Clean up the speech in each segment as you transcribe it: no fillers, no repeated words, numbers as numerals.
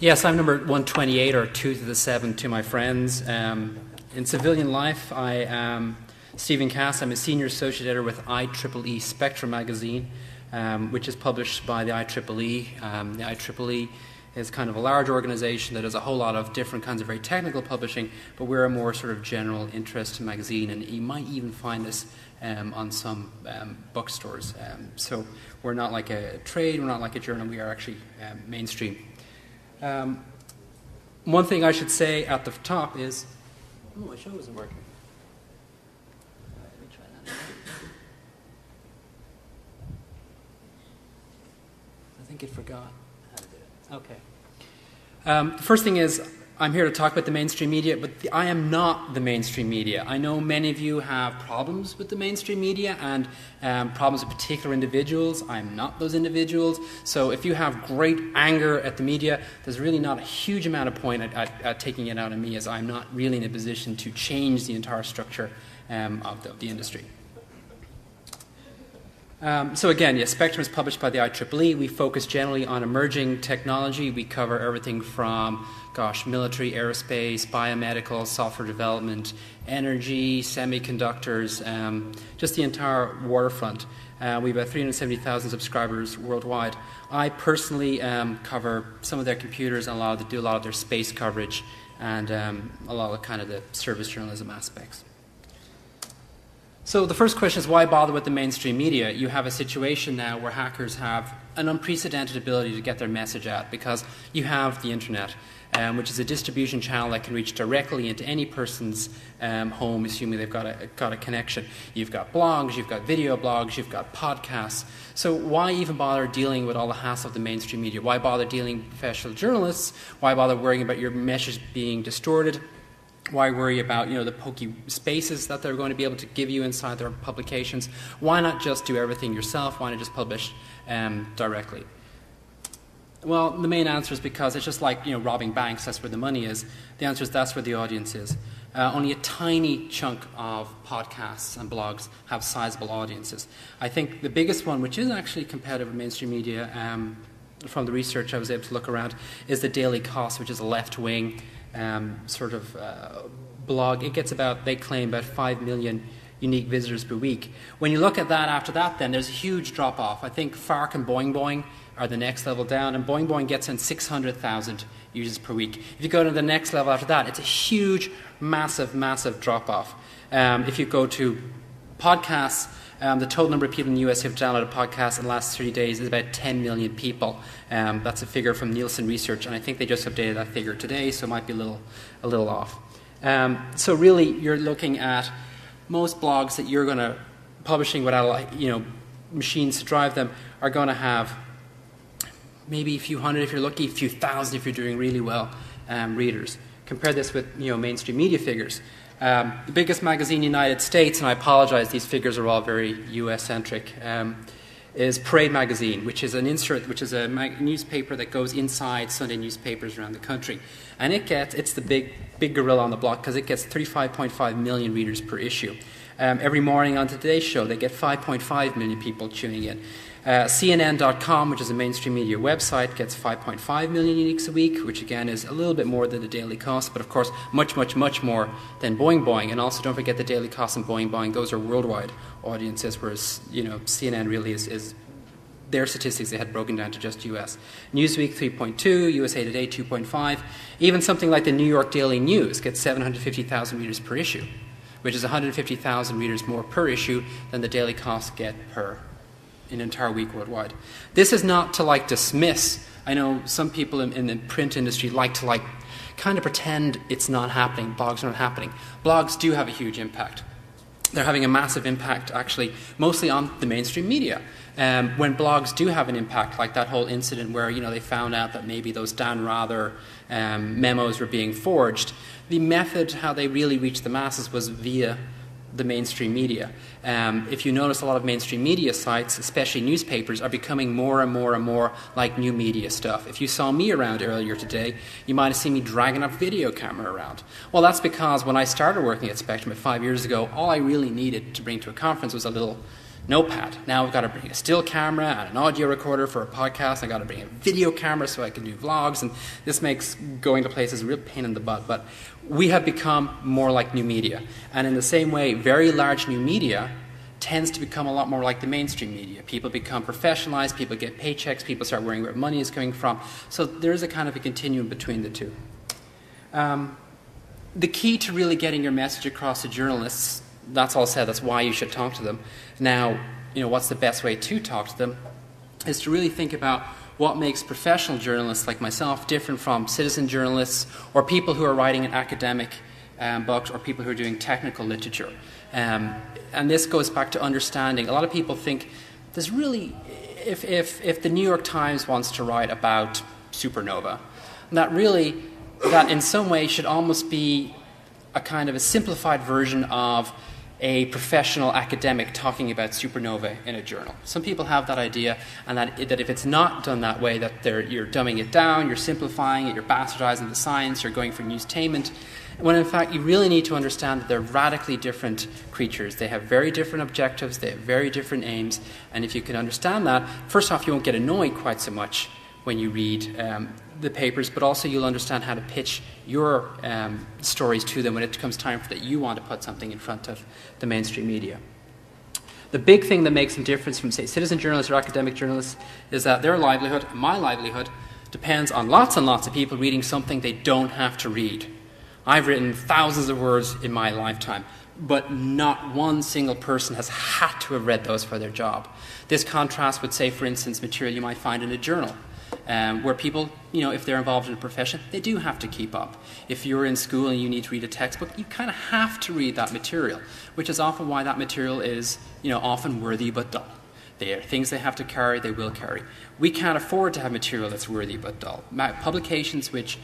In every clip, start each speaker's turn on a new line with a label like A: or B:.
A: Yes, I'm number 128, or 2 to the 7 to my friends. In civilian life, I am Stephen Cass. I'm a senior associate editor with IEEE Spectrum magazine, which is published by the IEEE. The IEEE is kind of a large organization that does a whole lot of different kinds of very technical publishing, but we're a more sort of general interest magazine, and you might even find this on some bookstores. So we're not like a trade, we're not like a journal, we are actually mainstream. One thing I should say at the top is, oh, my show isn't working. Let me try that. I think it forgot how to do it. Okay. The first thing is, I'm here to talk about the mainstream media, but I am not the mainstream media. I know many of you have problems with the mainstream media and problems with particular individuals. I'm not those individuals. So if you have great anger at the media, there's really not a huge amount of point at taking it out on me, as I'm not really in a position to change the entire structure of the industry. So again, yes, Spectrum is published by the IEEE. We focus generally on emerging technology. We cover everything from, military, aerospace, biomedical, software development, energy, semiconductors, just the entire waterfront. We have about 370,000 subscribers worldwide. I personally cover some of their computers and do a lot of their space coverage and a lot of kind of the service journalism aspects. So the first question is, why bother with the mainstream media? You have a situation now where hackers have an unprecedented ability to get their message out, because you have the internet, which is a distribution channel that can reach directly into any person's home, assuming they've got a connection. You've got blogs, you've got video blogs, you've got podcasts. So why even bother dealing with all the hassle of the mainstream media? Why bother dealing with professional journalists? Why bother worrying about your message being distorted? Why worry about the pokey spaces that they're going to be able to give you inside their publications? Why not just do everything yourself? Why not just publish directly? Well, the main answer is because it's just like robbing banks. That's where the money is. The answer is that's where the audience is. Only a tiny chunk of podcasts and blogs have sizable audiences. I think the biggest one, which is actually competitive with mainstream media, from the research I was able to look around, is the Daily Kos, which is a left-wing blog. It gets they claim about 5 million unique visitors per week. When you look at that after that, then there's a huge drop-off. I think Fark and Boing Boing are the next level down, and Boing Boing gets in 600,000 users per week. If you go to the next level after that, it's a huge, massive drop-off. If you go to podcasts, the total number of people in the US who have downloaded podcasts in the last 30 days is about 10 million people. That's a figure from Nielsen Research, and I think they just updated that figure today, so it might be a little off. So really, you're looking at most blogs that you're going to publishing without machines to drive them are going to have maybe a few hundred if you're lucky, a few thousand if you're doing really well readers. Compare this with mainstream media figures. The biggest magazine in the United States, and I apologize, these figures are all very US-centric, is Parade Magazine, which is a newspaper that goes inside Sunday newspapers around the country. And it's the big gorilla on the block, because it gets 35.5 million readers per issue. Every morning on Today's Show, they get 5.5 million people tuning in. CNN.com, which is a mainstream media website, gets 5.5 million uniques a week, which again is a little bit more than the Daily Kos, but of course much more than Boing Boing. And also don't forget the Daily Kos and Boing Boing; those are worldwide audiences, whereas CNN really is their statistics they had broken down to just US. Newsweek 3.2, USA Today 2.5. Even something like the New York Daily News gets 750,000 readers per issue, which is 150,000 readers more per issue than the Daily Kos get per an entire week worldwide. This is not to dismiss. I know some people in the print industry like to kind of pretend it's not happening, blogs are not happening. Blogs do have a huge impact. They're having a massive impact, actually, mostly on the mainstream media. When blogs do have an impact, like that whole incident where they found out that maybe those Dan Rather memos were being forged, the method how they really reached the masses was via the mainstream media. If you notice, a lot of mainstream media sites, especially newspapers, are becoming more and more like new media stuff. If you saw me around earlier today, you might have seen me dragging a video camera around. Well, that's because when I started working at Spectrum 5 years ago, all I really needed to bring to a conference was a little notepad. Now I've got to bring a still camera and an audio recorder for a podcast. I've got to bring a video camera so I can do vlogs, and this makes going to places a real pain in the butt. But we have become more like new media. And in the same way, very large new media tends to become a lot more like the mainstream media. People become professionalized, people get paychecks, people start worrying where money is coming from. So there's a kind of a continuum between the two. The key to really getting your message across to journalists, that's all said, that's why you should talk to them. Now, what's the best way to talk to them is to really think about what makes professional journalists like myself different from citizen journalists or people who are writing an academic books or people who are doing technical literature. And this goes back to understanding. A lot of people think there's really, if the New York Times wants to write about supernova, that in some way should almost be a kind of a simplified version of a professional academic talking about supernova in a journal. Some people have that idea, and that if it's not done that way, that you're dumbing it down, you're simplifying it, you're bastardizing the science, you're going for newstainment, when in fact you really need to understand that they're radically different creatures. They have very different objectives, they have very different aims, and if you can understand that, first off, you won't get annoyed quite so much when you read the papers, but also you'll understand how to pitch your stories to them when it comes time that you want to put something in front of the mainstream media. The big thing that makes them different from, say, citizen journalists or academic journalists is that their livelihood, my livelihood, depends on lots and lots of people reading something they don't have to read. I've written thousands of words in my lifetime, but not one single person has had to have read those for their job. This contrasts with, say, for instance, material you might find in a journal, where people, if they're involved in a profession, they do have to keep up. If you're in school and you need to read a textbook, you kind of have to read that material, which is often why that material is, often worthy but dull. They are things they have to carry, they will carry. We can't afford to have material that's worthy but dull. Publications which,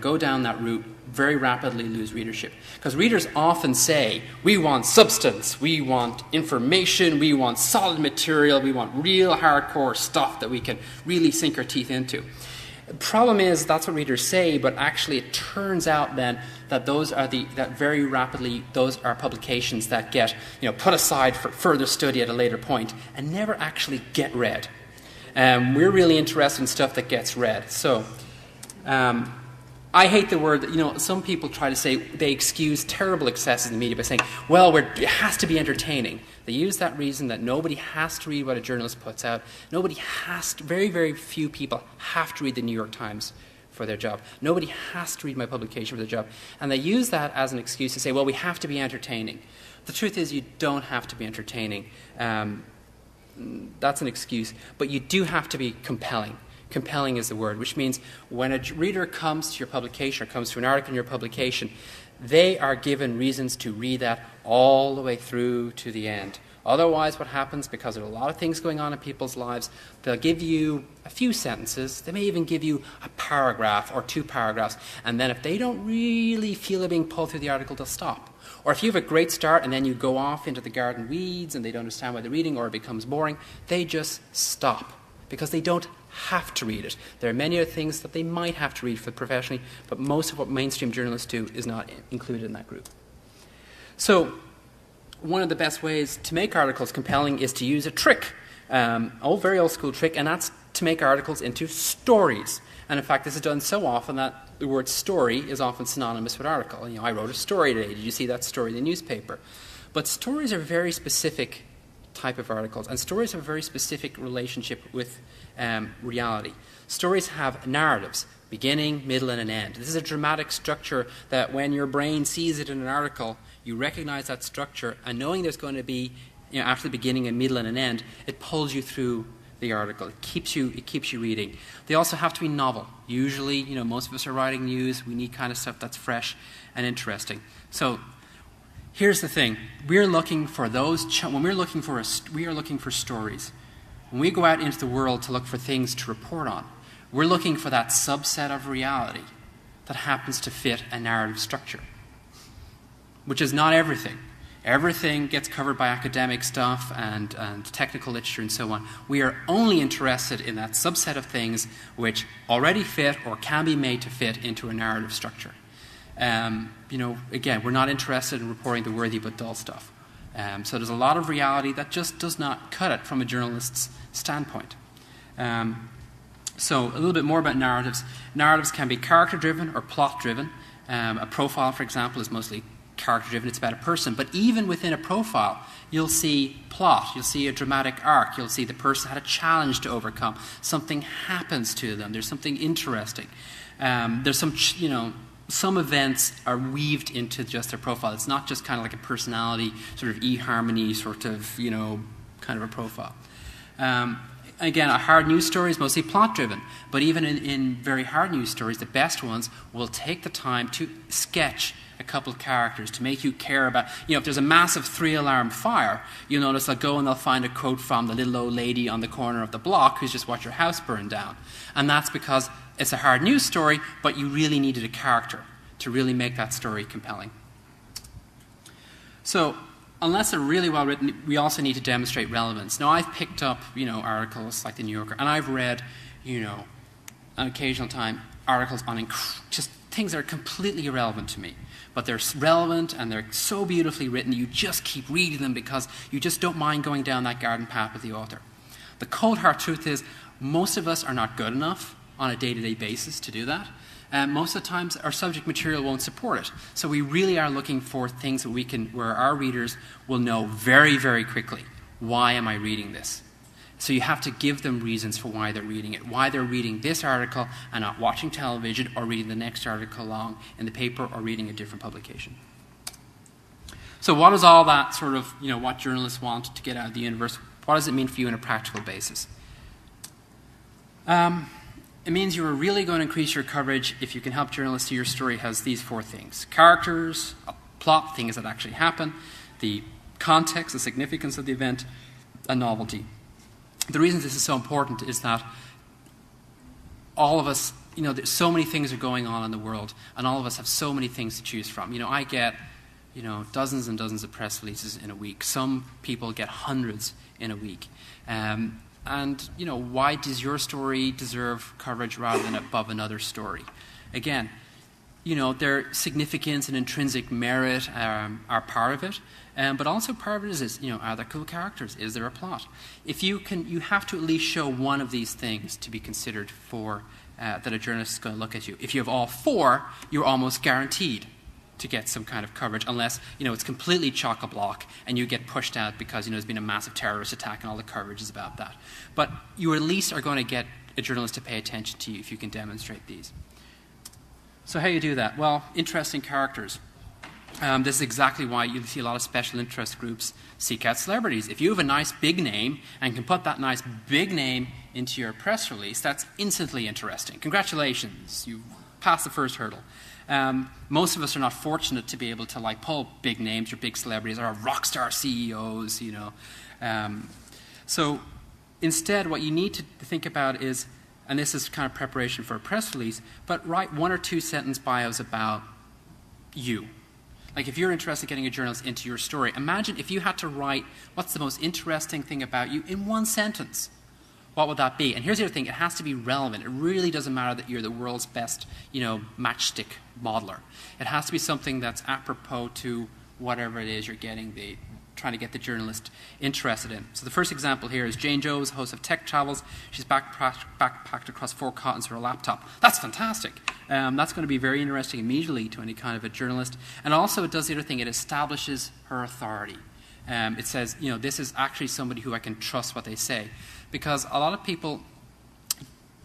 A: go down that route very rapidly lose readership. Because readers often say, we want substance, we want information, we want solid material, we want real hardcore stuff that we can really sink our teeth into. The problem is that's what readers say, but actually it turns out then that those are publications that get put aside for further study at a later point and never actually get read. We're really interested in stuff that gets read. So I hate the word that, some people try to say they excuse terrible excesses in the media by saying, well, it has to be entertaining. They use that reason that nobody has to read what a journalist puts out. Very, very few people have to read the New York Times for their job. Nobody has to read my publication for their job. And they use that as an excuse to say, well, we have to be entertaining. The truth is you don't have to be entertaining. That's an excuse. But you do have to be compelling. Compelling is the word, which means when a reader comes to your publication or comes to an article in your publication, they are given reasons to read that all the way through to the end. Otherwise, what happens, because there are a lot of things going on in people's lives, they'll give you a few sentences, they may even give you a paragraph or 2 paragraphs, and then if they don't really feel they're being pulled through the article, they'll stop. Or if you have a great start and then you go off into the garden weeds and they don't understand why they're reading or it becomes boring, they just stop because they don't have to read it. There are many other things that they might have to read for professionally, but most of what mainstream journalists do is not included in that group. So one of the best ways to make articles compelling is to use a trick, very old school trick, and that's to make articles into stories. And in fact, this is done so often that the word story is often synonymous with article. I wrote a story today. Did you see that story in the newspaper? But stories are very specific type of articles, and stories have a very specific relationship with reality. Stories have narratives, beginning, middle, and an end. This is a dramatic structure that when your brain sees it in an article, you recognize that structure, and knowing there's going to be, after the beginning, a middle, and an end, it pulls you through the article. It keeps you reading. They also have to be novel. Usually, most of us are writing news. We need kind of stuff that's fresh and interesting. So here's the thing: we are looking for stories. When we go out into the world to look for things to report on, we're looking for that subset of reality that happens to fit a narrative structure, which is not everything. Everything gets covered by academic stuff and technical literature and so on. We are only interested in that subset of things which already fit or can be made to fit into a narrative structure. Again, we're not interested in reporting the worthy but dull stuff. So there's a lot of reality that just does not cut it from a journalist's standpoint. So a little bit more about narratives. Narratives can be character-driven or plot-driven. A profile, for example, is mostly character-driven. It's about a person. But even within a profile, you'll see plot. You'll see a dramatic arc. You'll see the person had a challenge to overcome. Something happens to them. There's something interesting. There's some events are weaved into just their profile. It's not just kind of like a personality, sort of eHarmony sort of, kind of a profile. Again, a hard news story is mostly plot-driven, but even in very hard news stories, the best ones will take the time to sketch a couple of characters to make you care about, if there's a massive 3-alarm fire, you'll notice they'll go and they'll find a quote from the little old lady on the corner of the block who's just watched her house burn down. And that's because it's a hard news story, but you really needed a character to really make that story compelling. So, unless they're really well written, we also need to demonstrate relevance. Now, I've picked up, articles like the New Yorker, and I've read, an occasional time, articles on just things that are completely irrelevant to me. But they're relevant and they're so beautifully written, you just keep reading them because you just don't mind going down that garden path with the author. The cold hard truth is, most of us are not good enough on a day-to-day basis to do that. Most of the times, our subject material won't support it. So we really are looking for things that where our readers will know very, very quickly, why am I reading this? So you have to give them reasons for why they're reading it, why they're reading this article and not watching television or reading the next article along in the paper or reading a different publication. So what is all that sort of, what journalists want to get out of the universe? What does it mean for you on a practical basis? It means you are really going to increase your coverage if you can help journalists see your story has these 4 things. Characters, a plot, things that actually happen, the context, the significance of the event, and novelty. The reason this is so important is that all of us, there's so many things are going on in the world, and all of us have so many things to choose from. I get, dozens and dozens of press releases in a week. Some people get hundreds in a week. And, why does your story deserve coverage rather than above another story? Again, their significance and intrinsic merit are part of it. But also part of it is, are there cool characters? Is there a plot? If you have to at least show one of these things to be considered for that a journalist is going to look at you. If you have all 4, you're almost guaranteed to get some kind of coverage, unless it's completely chock-a-block and you get pushed out because there's been a massive terrorist attack and all the coverage is about that. But you at least are going to get a journalist to pay attention to you if you can demonstrate these. So how do you do that? Well, interesting characters. This is exactly why you see a lot of special interest groups seek out celebrities. If you have a nice big name and can put that nice big name into your press release, that's instantly interesting. Congratulations, you've passed the first hurdle. Most of us are not fortunate to be able to pull big names or big celebrities or rock star CEOs, So instead, what you need to think about is, and this is kind of preparation for a press release, but write 1 or 2 sentence bios about you. Like if you're interested in getting a journalist into your story, imagine if you had to write what's the most interesting thing about you in 1 sentence. What would that be? And here's the other thing, it has to be relevant. It really doesn't matter that you're the world's best, matchstick modeler. It has to be something that's apropos to whatever it is you're trying to get the journalist interested in. So the first example here is Jane Joes, host of Tech Travels. She's backpacked across 4 continents with her laptop. That's fantastic. That's going to be very interesting immediately to any kind of a journalist. And also it does the other thing, it establishes her authority. It says, this is actually somebody who I can trust what they say. Because a lot of people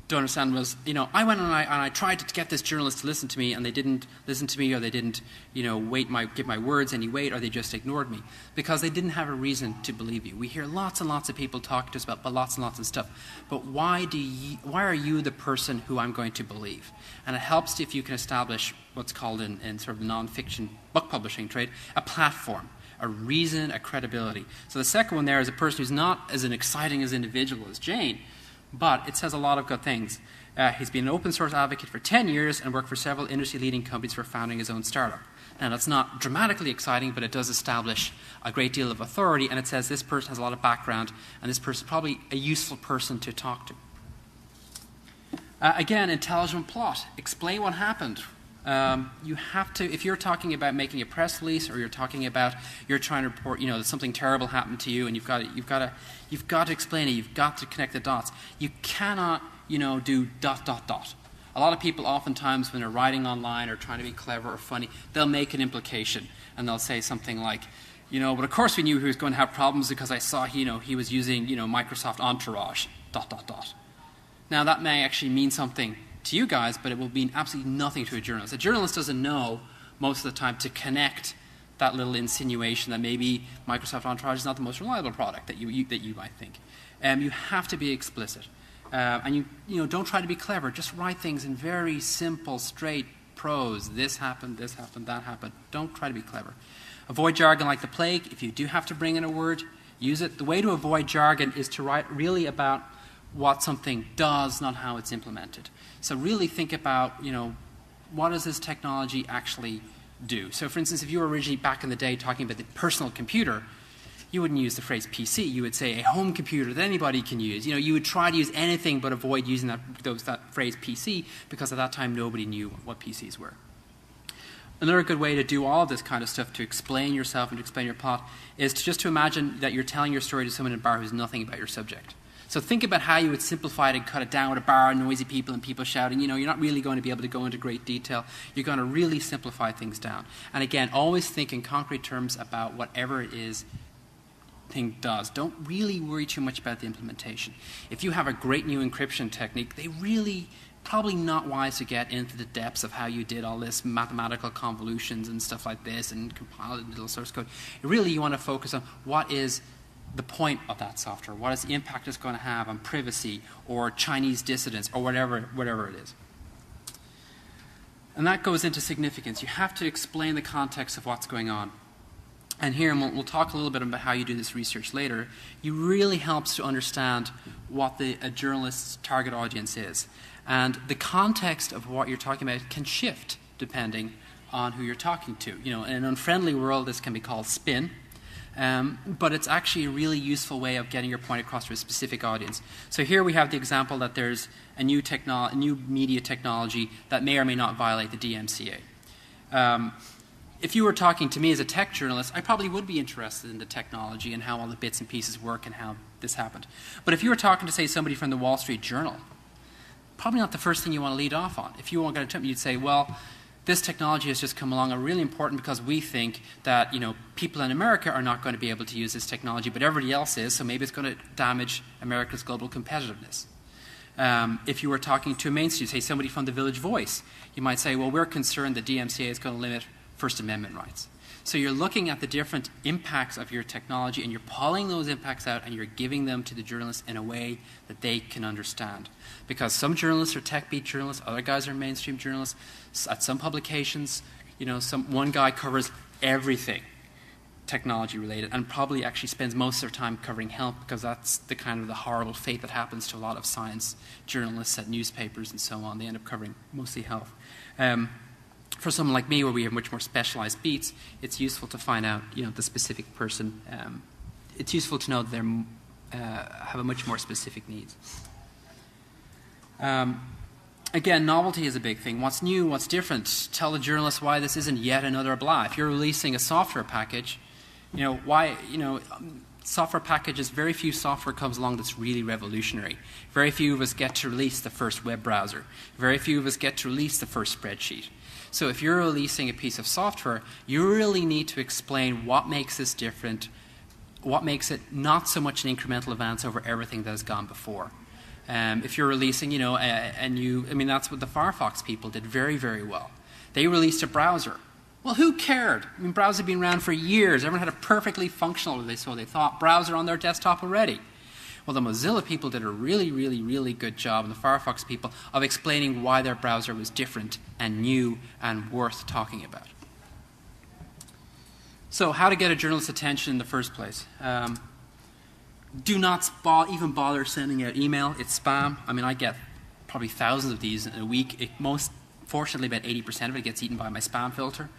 A: don't understand was, I went and I tried to get this journalist to listen to me, and they didn't listen to me, or they didn't, give my words any weight, or they just ignored me. Because they didn't have a reason to believe you. We hear lots and lots of people talk to us about lots and lots of stuff. But why are you the person who I'm going to believe? And it helps if you can establish what's called in sort of the non-fiction book publishing trade, a platform. A reason, a credibility. So the second one there is a person who's not as an exciting as individual as Jane, but it says a lot of good things. He's been an open source advocate for 10 years and worked for several industry-leading companies for founding his own startup. Now, that's not dramatically exciting, but it does establish a great deal of authority, and it says this person has a lot of background, and this person is probably a useful person to talk to. Again, intelligent plot. Explain what happened. You have to, if you're talking about making a press release, or you're talking about you're trying to report, that something terrible happened to you, and you've got to explain it. You've got to connect the dots. You cannot, do ... A lot of people oftentimes, when they're writing online or trying to be clever or funny, they'll make an implication, and they'll say something like, but of course we knew he was going to have problems because I saw he was using Microsoft Entourage ... Now that may actually mean something to you guys, but it will mean absolutely nothing to a journalist. A journalist doesn't know most of the time to connect that little insinuation that maybe Microsoft Entourage is not the most reliable product that you might think. You have to be explicit, and you don't try to be clever. Just write things in very simple, straight prose. This happened, that happened. Don't try to be clever. Avoid jargon like the plague. If you do have to bring in a word, use it. The way to avoid jargon is to write really about what something does, not how it's implemented. So really think about, what does this technology actually do? So for instance, if you were originally back in the day talking about the personal computer, you wouldn't use the phrase PC. You would say a home computer that anybody can use. You would try to use anything but avoid using that phrase PC, because at that time nobody knew what PCs were. Another good way to do all of this kind of stuff, to explain yourself and to explain your plot, is to imagine that you're telling your story to someone in a bar who's nothing about your subject. So think about how you would simplify it and cut it down with a bar, noisy people and people shouting. You're not really going to be able to go into great detail. You're going to really simplify things down. And again, always think in concrete terms about whatever it is thing does. Don't really worry too much about the implementation. If you have a great new encryption technique, they really probably not wise to get into the depths of how you did all this mathematical convolutions and stuff like this and compile it in little source code. Really, you want to focus on what is the point of that software. What is the impact it's going to have on privacy or Chinese dissidents or whatever it is. And that goes into significance. You have to explain the context of what's going on. And here, and we'll talk a little bit about how you do this research later, it really helps to understand what a journalist's target audience is. And the context of what you're talking about can shift depending on who you're talking to. In an unfriendly world, this can be called spin. But it's actually a really useful way of getting your point across to a specific audience. So here we have the example that there's a new media technology that may or may not violate the DMCA. If you were talking to me as a tech journalist, I probably would be interested in the technology and how all the bits and pieces work and how this happened. But if you were talking to, say, somebody from the Wall Street Journal, probably not the first thing you want to lead off on. If you weren't going to, you'd say, well, this technology has just come along and really important because we think that people in America are not going to be able to use this technology, but everybody else is, so maybe it's going to damage America's global competitiveness. If you were talking to a mainstream, say somebody from the Village Voice, you might say, well, we're concerned the DMCA is going to limit First Amendment rights. So you're looking at the different impacts of your technology, and you're pulling those impacts out and you're giving them to the journalists in a way that they can understand. Because some journalists are tech beat journalists, other guys are mainstream journalists. At some publications, one guy covers everything technology related and probably actually spends most of their time covering health, because that's the kind of the horrible fate that happens to a lot of science journalists at newspapers and so on. They end up covering mostly health. For someone like me, where we have much more specialized beats, it's useful to find out, the specific person. It's useful to know that they have a much more specific needs. Again, novelty is a big thing. What's new? What's different? Tell the journalist why this isn't yet another blah. If you're releasing a software package, software packages, very few software comes along that's really revolutionary. Very few of us get to release the first web browser. Very few of us get to release the first spreadsheet. So if you're releasing a piece of software, you really need to explain what makes this different, what makes it not so much an incremental advance over everything that has gone before. If you're releasing, that's what the Firefox people did very, very well. They released a browser. Well, who cared? Browsers have been around for years. Everyone had a perfectly functional, so they thought, browser on their desktop already. Well, the Mozilla people did a really, really, really good job, and the Firefox people, of explaining why their browser was different and new and worth talking about. So how to get a journalist's attention in the first place. Do not even bother sending out email. It's spam. I get probably thousands of these in a week. Fortunately, about 80% of it gets eaten by my spam filter.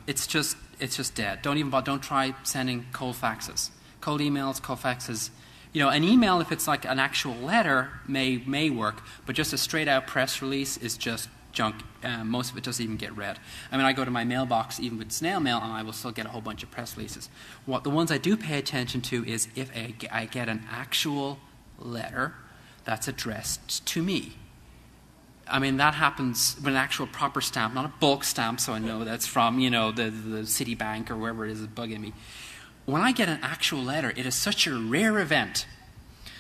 A: It's just dead. Don't try sending cold faxes. Cold emails, cold faxes. An email, if it's like an actual letter, may work, but just a straight-out press release is just junk. Most of it doesn't even get read. I mean, I go to my mailbox even with snail mail, and I will still get a whole bunch of press releases. The ones I do pay attention to is if I get an actual letter that's addressed to me. I mean, that happens with an actual proper stamp, not a bulk stamp, so I know that's from, the Citibank or wherever it is bugging me. When I get an actual letter, it is such a rare event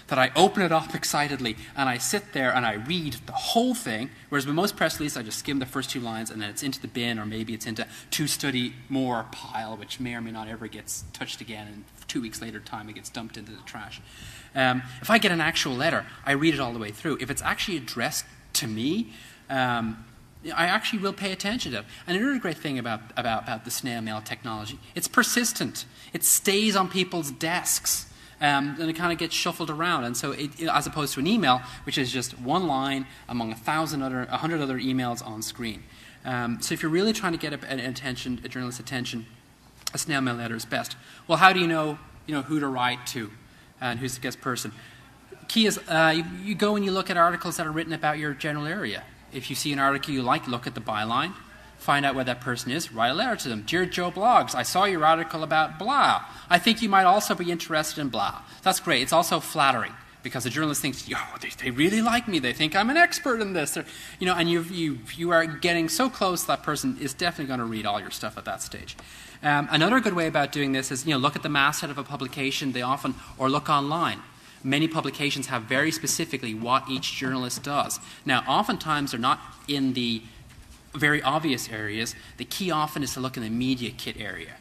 A: that I open it up excitedly and I sit there and I read the whole thing, whereas with most press releases I just skim the first 2 lines and then it's into the bin, or maybe it's into to study more pile, which may or may not ever gets touched again, and 2 weeks later time it gets dumped into the trash. If I get an actual letter, I read it all the way through. If it's actually addressed to me, I actually will pay attention to it. And another great thing about the snail mail technology, it's persistent. It stays on people's desks. And it kind of gets shuffled around, and so as opposed to an email, which is just one line among 100 other emails on screen. So if you're really trying to get a journalist's attention, a snail mail letter is best. Well, how do you know who to write to, and who's the guest person? Key is you go and you look at articles that are written about your general area. If you see an article you like, look at the byline. Find out where that person is, write a letter to them. Dear Joe Blogs, I saw your article about blah. I think you might also be interested in blah. That's great. It's also flattering because the journalist thinks, they really like me. They think I'm an expert in this. And you are getting so close that person is definitely going to read all your stuff at that stage. Another good way about doing this is, look at the masthead of a publication. Or look online. Many publications have very specifically what each journalist does. Now, oftentimes they're not in the very obvious areas. The key often is to look in the media kit area.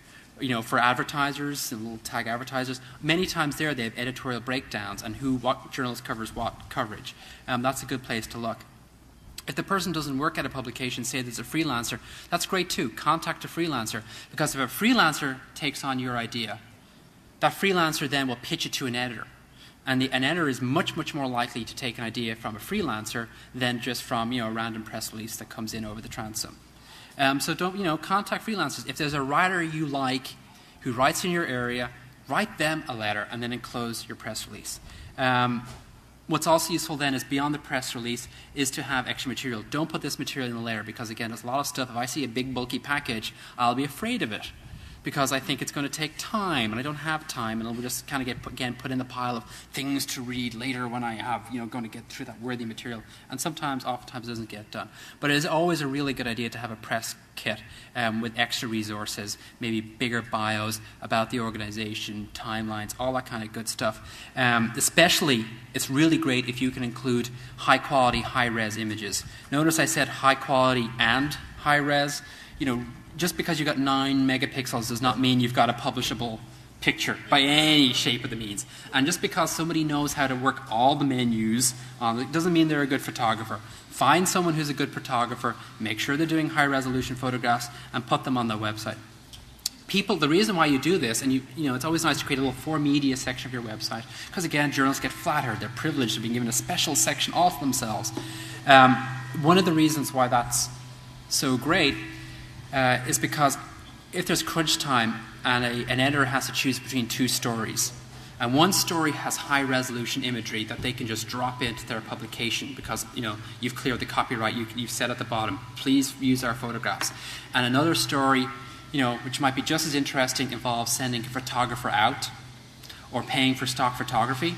A: For advertisers and little tag advertisers, many times there they have editorial breakdowns on what journalist covers what coverage. That's a good place to look. If the person doesn't work at a publication, say there's a freelancer, that's great too. Contact a freelancer, because if a freelancer takes on your idea, that freelancer then will pitch it to an editor. And an editor is much, much more likely to take an idea from a freelancer than just from a random press release that comes in over the transom. So don't contact freelancers. If there's a writer you like who writes in your area, write them a letter and then enclose your press release. What's also useful then is beyond the press release is to have extra material. Don't put this material in the letter because, again, there's a lot of stuff. If I see a big bulky package, I'll be afraid of it, because I think it's going to take time, and I don't have time, and it'll just kind of get put in the pile of things to read later when I have, going to get through that worthy material. And oftentimes it doesn't get done. But it is always a really good idea to have a press kit with extra resources, maybe bigger bios about the organization, timelines, all that kind of good stuff. Especially, it's really great if you can include high-quality, high-res images. Notice I said high-quality and high-res. Just because you've got 9 megapixels does not mean you've got a publishable picture by any shape of the means. And just because somebody knows how to work all the menus, it doesn't mean they're a good photographer. Find someone who's a good photographer, make sure they're doing high-resolution photographs, and put them on their website. The reason why you do this, and it's always nice to create a little for media section of your website, because again, journalists get flattered. They're privileged to be given a special section all to themselves. One of the reasons why that's so great is because if there's crunch time and an editor has to choose between 2 stories, and one story has high-resolution imagery that they can just drop into their publication because you've cleared the copyright, you've said at the bottom, please use our photographs, and another story, which might be just as interesting, involves sending a photographer out or paying for stock photography,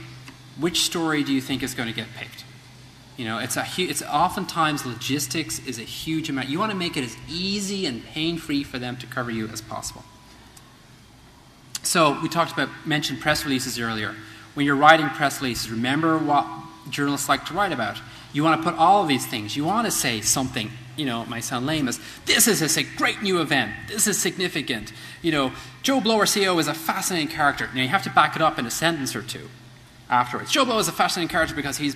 A: which story do you think is going to get picked? It's oftentimes logistics is a huge amount. You want to make it as easy and pain-free for them to cover you as possible. So we mentioned press releases earlier. When you're writing press releases, remember what journalists like to write about. You want to put all of these things. You want to say something, it might sound lame, as this is a great new event. This is significant. Joe Blow, our CEO, is a fascinating character. Now you have to back it up in a sentence or two afterwards. Joe Blow is a fascinating character because he's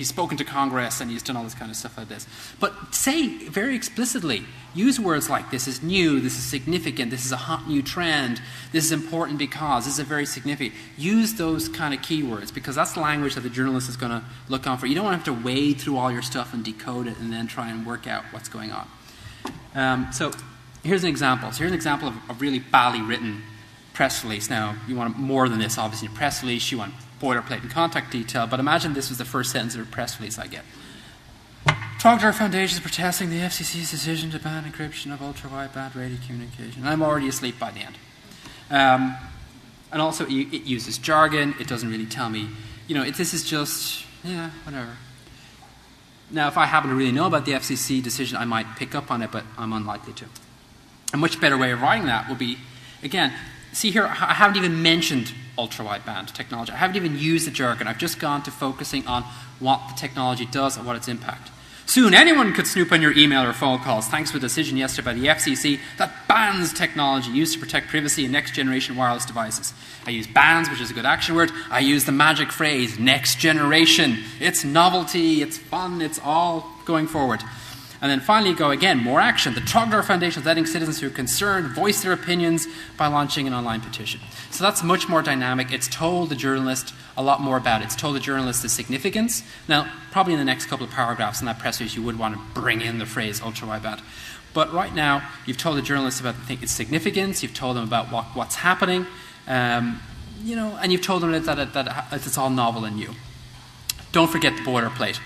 A: spoken to Congress and he's done all this kind of stuff like this. But say very explicitly, use words like this is new, this is significant, this is a hot new trend, this is important because, this is very significant. Use those kind of keywords because that's the language that the journalist is going to look on for. You don't want to have to wade through all your stuff and decode it and then try and work out what's going on. So here's an example. So here's an example of a really badly written press release. Now, you want more than this, obviously. In a press release, you want boilerplate and contact detail, but imagine this was the first sentence of a press release I get. Trogdor Foundation is protesting the FCC's decision to ban encryption of ultra-wideband radio communication. I'm already asleep by the end. And also, it uses jargon. It doesn't really tell me, this is just, yeah, whatever. Now, if I happen to really know about the FCC decision, I might pick up on it, but I'm unlikely to. A much better way of writing that would be, again, see here, I haven't even mentioned ultra-wideband technology. I haven't even used the jargon. I've just gone to focusing on what the technology does and what its impact. Soon, anyone could snoop on your email or phone calls thanks to a decision yesterday by the FCC that bans technology used to protect privacy in next-generation wireless devices. I use bans, which is a good action word. I use the magic phrase, next generation. It's novelty, it's fun, it's all going forward. And then finally go again, more action. The Trogdor Foundation is letting citizens who are concerned voice their opinions by launching an online petition. So that's much more dynamic. It's told the journalist a lot more about it. It's told the journalist the significance. Now, probably in the next couple of paragraphs in that press release, you would want to bring in the phrase ultra-wideband. But right now, you've told the journalist about its significance. You've told them about what's happening. And you've told them that it's all novel and new. Don't forget the boilerplate.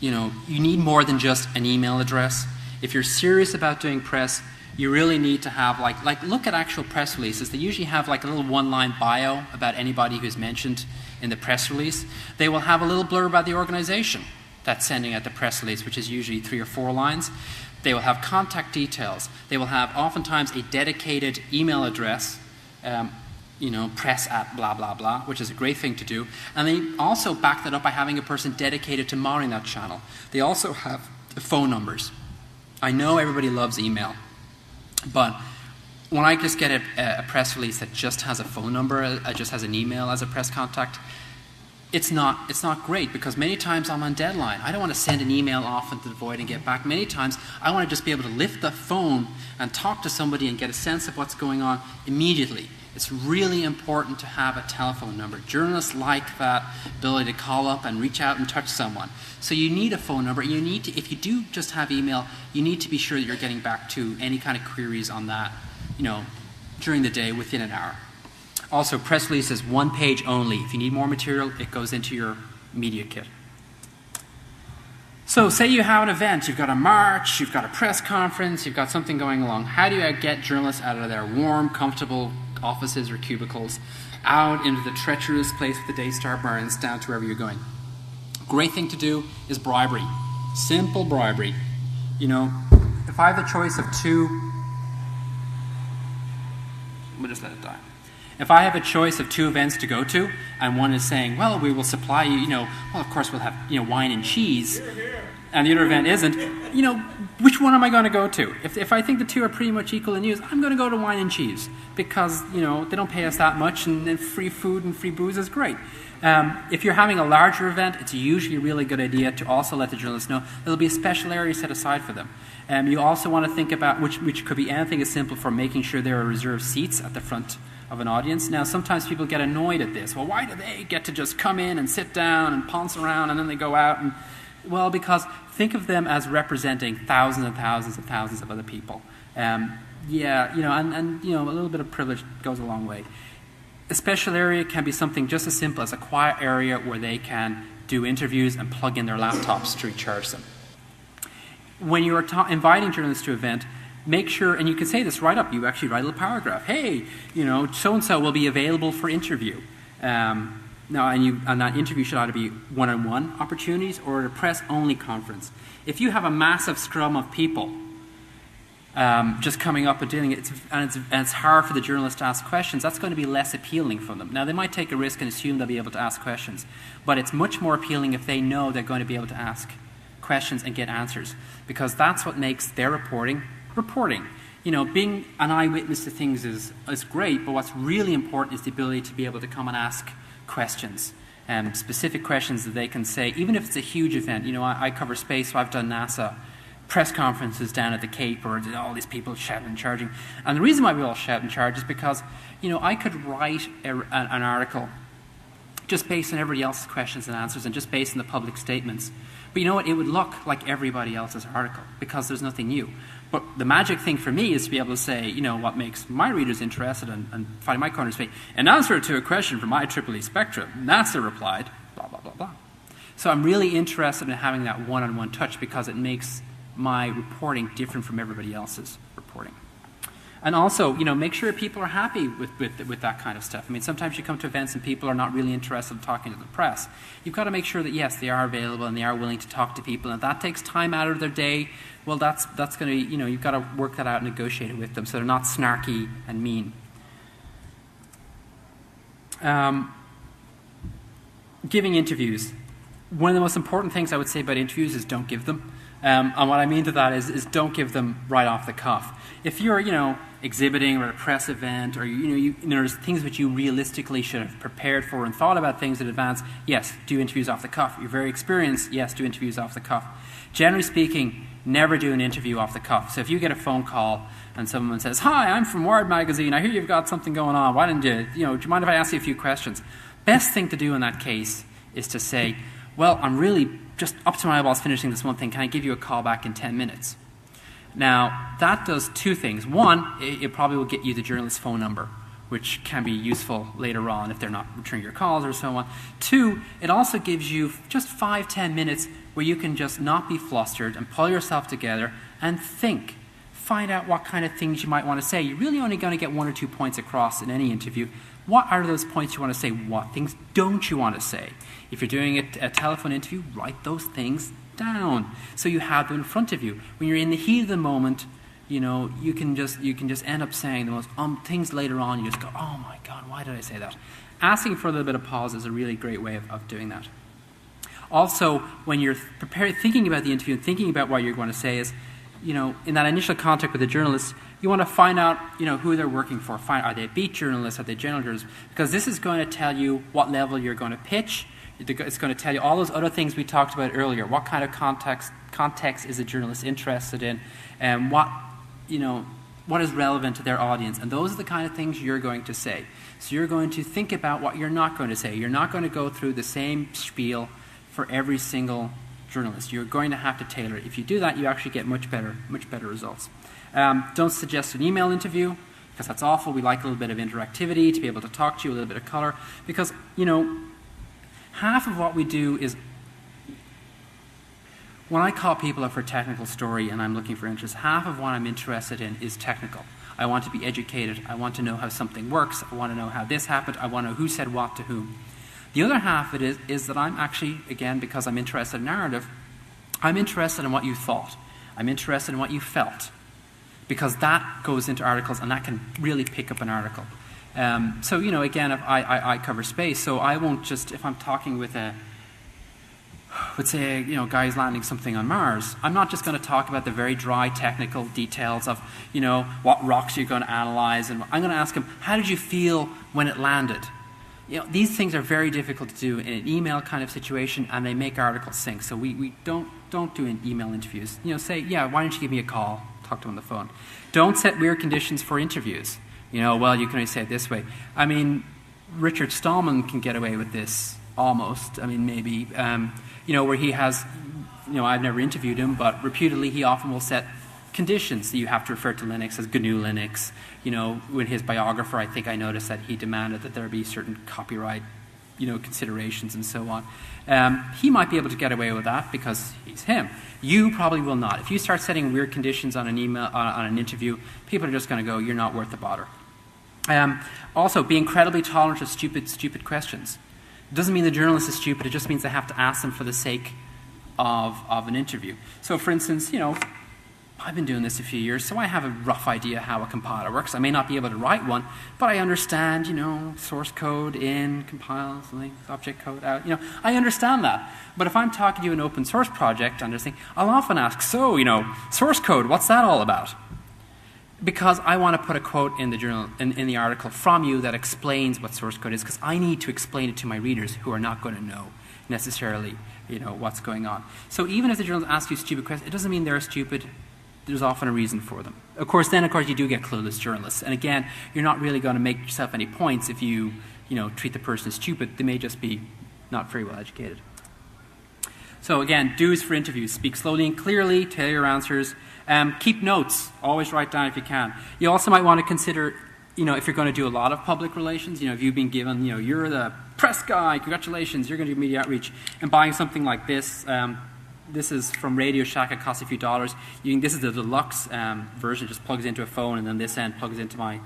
A: You need more than just an email address. If you're serious about doing press, you really need to have, look at actual press releases. They usually have a little one-line bio about anybody who's mentioned in the press release. They will have a little blurb about the organization that's sending out the press release, which is usually 3 or 4 lines. They will have contact details. They will have oftentimes a dedicated email address, press at blah, blah, blah, which is a great thing to do. And they also back that up by having a person dedicated to monitoring that channel. They also have the phone numbers. I know everybody loves email, but when I just get a press release that just has a phone number, just has an email as a press contact, it's not great, because many times I'm on deadline. I don't want to send an email off into the void and get back. Many times I want to just be able to lift the phone and talk to somebody and get a sense of what's going on immediately. It's really important to have a telephone number. Journalists like that ability to call up and reach out and touch someone. So you need a phone number. You need to, if you do just have email, you need to be sure that you're getting back to any kind of queries on that, during the day within an hour. Also, press release is 1 page only. If you need more material, it goes into your media kit. So say you have an event, you've got a march, you've got a press conference, you've got something going along. How do you get journalists out of their warm, comfortable offices or cubicles out into the treacherous place where the Daystar burns down to wherever you're going? Great thing to do is bribery. Simple bribery. If I have the choice of we'll just let it die. If I have a choice of 2 events to go to, and one is saying, well, we will supply you, of course we'll have, wine and cheese, and the other event isn't, which one am I going to go to? If I think the 2 are pretty much equal in use, I'm going to go to wine and cheese, because, they don't pay us that much, and free food and free booze is great. If you're having a larger event, it's usually a really good idea to also let the journalists know there'll be a special area set aside for them. You also want to think about, which could be anything as simple for making sure there are reserved seats at the front of an audience. Now, sometimes people get annoyed at this. Well, why do they get to just come in and sit down and ponce around and then they go out? Well, because think of them as representing thousands and thousands and thousands of other people. And a little bit of privilege goes a long way. A special area can be something just as simple as a quiet area where they can do interviews and plug in their laptops to recharge them. When you are inviting journalists to an event, make sure, and you can say this right up, you actually write a little paragraph. Hey, so-and-so will be available for interview. And that interview should either be one-on-one opportunities or a press-only conference. If you have a massive scrum of people just coming up and doing it, and it's hard for the journalist to ask questions, that's going to be less appealing for them. Now, they might take a risk and assume they'll be able to ask questions, but it's much more appealing if they know they're going to be able to ask questions and get answers, because that's what makes their reporting. Being an eyewitness to things is great, but what's really important is the ability to be able to come and ask questions, specific questions that they can say, even if it's a huge event. I cover space, so I've done NASA press conferences down at the Cape, or all these people shouting and charging. And the reason why we all shout and charge is because, I could write an article just based on everybody else's questions and answers and just based on the public statements. But you know what? It would look like everybody else's article because there's nothing new. But the magic thing for me is to be able to say, what makes my readers interested and finding my corner speak. In answer to a question from IEEE Spectrum, NASA replied, blah, blah, blah, blah. So I'm really interested in having that one-on-one touch because it makes my reporting different from everybody else's reporting. And also, make sure people are happy with that kind of stuff. I mean, sometimes you come to events and people are not really interested in talking to the press. You've got to make sure that, yes, they are available and they are willing to talk to people. And if that takes time out of their day, well, that's going to be, you've got to work that out and negotiate it with them so they're not snarky and mean. Giving interviews. One of the most important things I would say about interviews is don't give them. And what I mean to that is don't give them right off the cuff. If you're, exhibiting or at a press event, or there's things that you realistically should have prepared for and thought about things in advance, yes, do interviews off the cuff. You're very experienced, yes, do interviews off the cuff. Generally speaking, never do an interview off the cuff. So if you get a phone call and someone says, "Hi, I'm from Wired Magazine. I hear you've got something going on. Why don't you, do you mind if I ask you a few questions?" Best thing to do in that case is to say, "Well, I'm really just up to my eyeballs finishing this one thing. Can I give you a call back in 10 minutes?" Now, that does two things. One, it probably will get you the journalist's phone number, which can be useful later on if they're not returning your calls or so on. Two, it also gives you just 5-10 minutes where you can just not be flustered and pull yourself together and think. Find out what kind of things you might want to say. You're really only going to get 1 or 2 points across in any interview. What are those points you want to say? What things don't you want to say? If you're doing a telephone interview, write those things down so you have them in front of you. When you're in the heat of the moment, you can just end up saying the most things later on. You just go, "Oh my God, why did I say that?" Asking for a little bit of pause is a really great way of doing that. Also, when you're thinking about the interview and thinking about what you're going to say is, in that initial contact with the journalist, you want to find out, who they're working for. Are they beat journalists? Are they general journalists? Because this is going to tell you what level you're going to pitch. It's going to tell you all those other things we talked about earlier. What kind of context is a journalist interested in, and what is relevant to their audience. And those are the kind of things you're going to say. So you're going to think about what you're not going to say. You're not going to go through the same spiel for every single journalist. You're going to have to tailor it. If you do that, you actually get much better results. Don't suggest an email interview, because that's awful. We like a little bit of interactivity, to be able to talk to you, a little bit of color, because, half of what we do is, when I call people up for a technical story and I'm looking for interest, half of what I'm interested in is technical. I want to be educated. I want to know how something works. I want to know how this happened. I want to know who said what to whom. The other half of it is that I'm actually, again, because I'm interested in narrative, I'm interested in what you thought. I'm interested in what you felt, because that goes into articles and that can really pick up an article. So, again, if I cover space, so I won't just, if I'm talking with let's say, guys landing something on Mars, I'm not just going to talk about the very dry technical details of, what rocks you're going to analyze, and I'm going to ask them, how did you feel when it landed? These things are very difficult to do in an email kind of situation, and they make articles sink. So we don't do email interviews. Say, yeah, why don't you give me a call? Talk to them on the phone. Don't set weird conditions for interviews. Well, you can only say it this way. I mean, Richard Stallman can get away with this almost. I mean, maybe, where he has, I've never interviewed him, but reputedly he often will set conditions that you have to refer to Linux as GNU Linux. When his biographer, I think I noticed that he demanded that there be certain copyright, considerations and so on. He might be able to get away with that because he's him. You probably will not. If you start setting weird conditions on an email, on an interview, people are just going to go, "You're not worth the bother." Also, be incredibly tolerant of stupid questions. It doesn't mean the journalist is stupid. It just means they have to ask them for the sake of an interview. So, for instance, I've been doing this a few years, so I have a rough idea how a compiler works. I may not be able to write one, but I understand, source code in, compile, something, object code out. I understand that. But if I'm talking to you an open source project, I'll often ask, so, source code, what's that all about? Because I want to put a quote in the journal, in the article from you that explains what source code is, because I need to explain it to my readers who are not going to know necessarily, what's going on. So even if the journalist asks you stupid questions, it doesn't mean they're stupid. There's often a reason for them. Of course, you do get clueless journalists. And again, you're not really going to make yourself any points if you, treat the person as stupid. They may just be not very well educated. So again, do's for interviews. Speak slowly and clearly. Tailor your answers. Keep notes. Always write down if you can. You also might want to consider, if you're going to do a lot of public relations, if you've been given, you're the press guy, congratulations, you're going to do media outreach. And buying something like this, this is from Radio Shack, it costs a few dollars. This is the deluxe version, it just plugs into a phone, and then this end plugs into my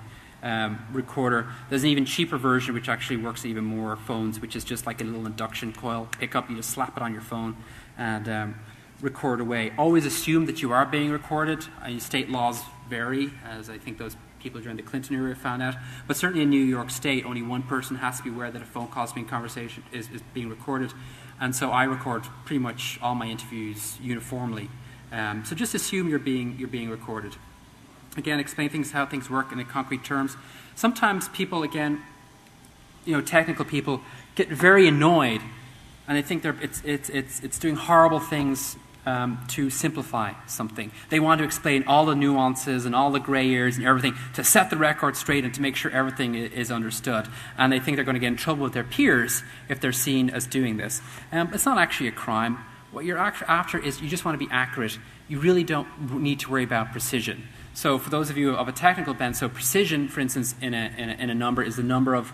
A: recorder. There's an even cheaper version which actually works on even more phones, which is just like a little induction coil pickup. You just slap it on your phone and record away. Always assume that you are being recorded. State laws vary, as I think those people during the Clinton era found out. But certainly in New York State, only one person has to be aware that a phone call is being recorded. And so I record pretty much all my interviews uniformly. So just assume you're being recorded. Again, explain how things work in concrete terms. Sometimes people, again, technical people, get very annoyed, and they think it's doing horrible things to simplify something. They want to explain all the nuances and all the gray areas and everything to set the record straight and to make sure everything is understood. And they think they're going to get in trouble with their peers if they're seen as doing this. It's not actually a crime. What you're after is you just want to be accurate. You really don't need to worry about precision. So for those of you of a technical bent, so precision, for instance, in a number is the number of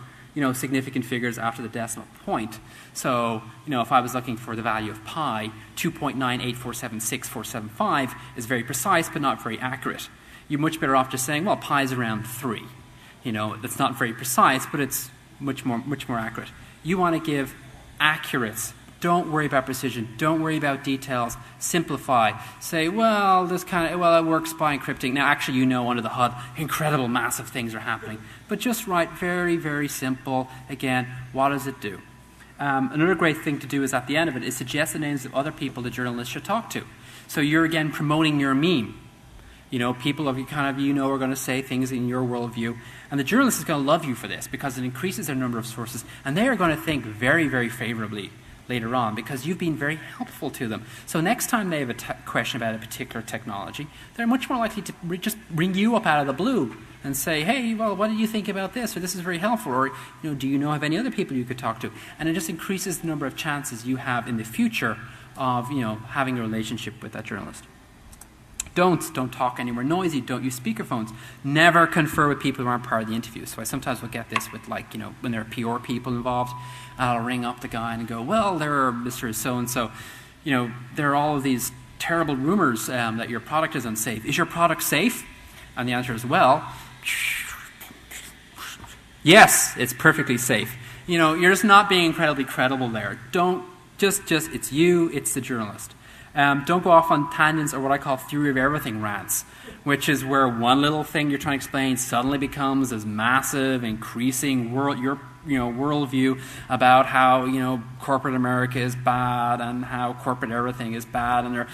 A: significant figures after the decimal point. So if I was looking for the value of pi, 2.98476,475 is very precise but not very accurate. You're much better off just saying, well, pi is around 3. That's not very precise, but it's much more accurate. You want to give accurate. Don't worry about precision. Don't worry about details. Simplify. Say, well, it works by encrypting. Now, actually, under the hood, incredible, massive things are happening. But just write very, very simple. Again, what does it do? Another great thing to do is at the end of it is suggest the names of other people the journalist should talk to. So you're, again, promoting your meme. People of are going to say things in your worldview. And the journalist is going to love you for this because it increases their number of sources. And they are going to think very, very favorably later on because you've been very helpful to them. So next time they have a question about a particular technology, they're much more likely to just ring you up out of the blue and say, hey, well, what did you think about this? Or this is very helpful. Or, do you know of any other people you could talk to? And it just increases the number of chances you have in the future of, having a relationship with that journalist. Don't talk anywhere noisy. Don't use speakerphones. Never confer with people who aren't part of the interview. So I sometimes will get this with, when there are PR people involved. I'll ring up the guy and go, well, there are Mr. So-and-so. There are all of these terrible rumors that your product is unsafe. Is your product safe? And the answer is, well, yes, it's perfectly safe. You're just not being incredibly credible there. Don't, it's you, it's the journalist. Don't go off on tangents or what I call theory of everything rants, which is where one little thing you're trying to explain suddenly becomes this massive, increasing worldview about how corporate America is bad and how corporate everything is bad and they're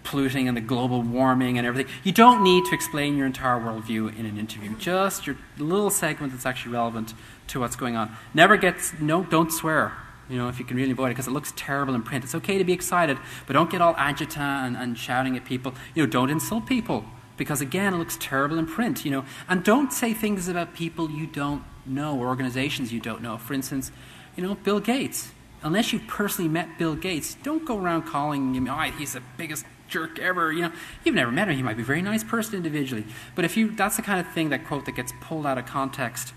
A: polluting and the global warming and everything. You don't need to explain your entire worldview in an interview. Just your little segment that's actually relevant to what's going on. Don't swear. If you can really avoid it, because it looks terrible in print. It's okay to be excited, but don't get all agita and shouting at people. Don't insult people, because again, it looks terrible in print. And don't say things about people you don't know or organizations you don't know. For instance, Bill Gates. Unless you've personally met Bill Gates, don't go around calling him, he's the biggest jerk ever. You've never met him. He might be a very nice person individually, but that's the kind of thing, that quote, that gets pulled out of context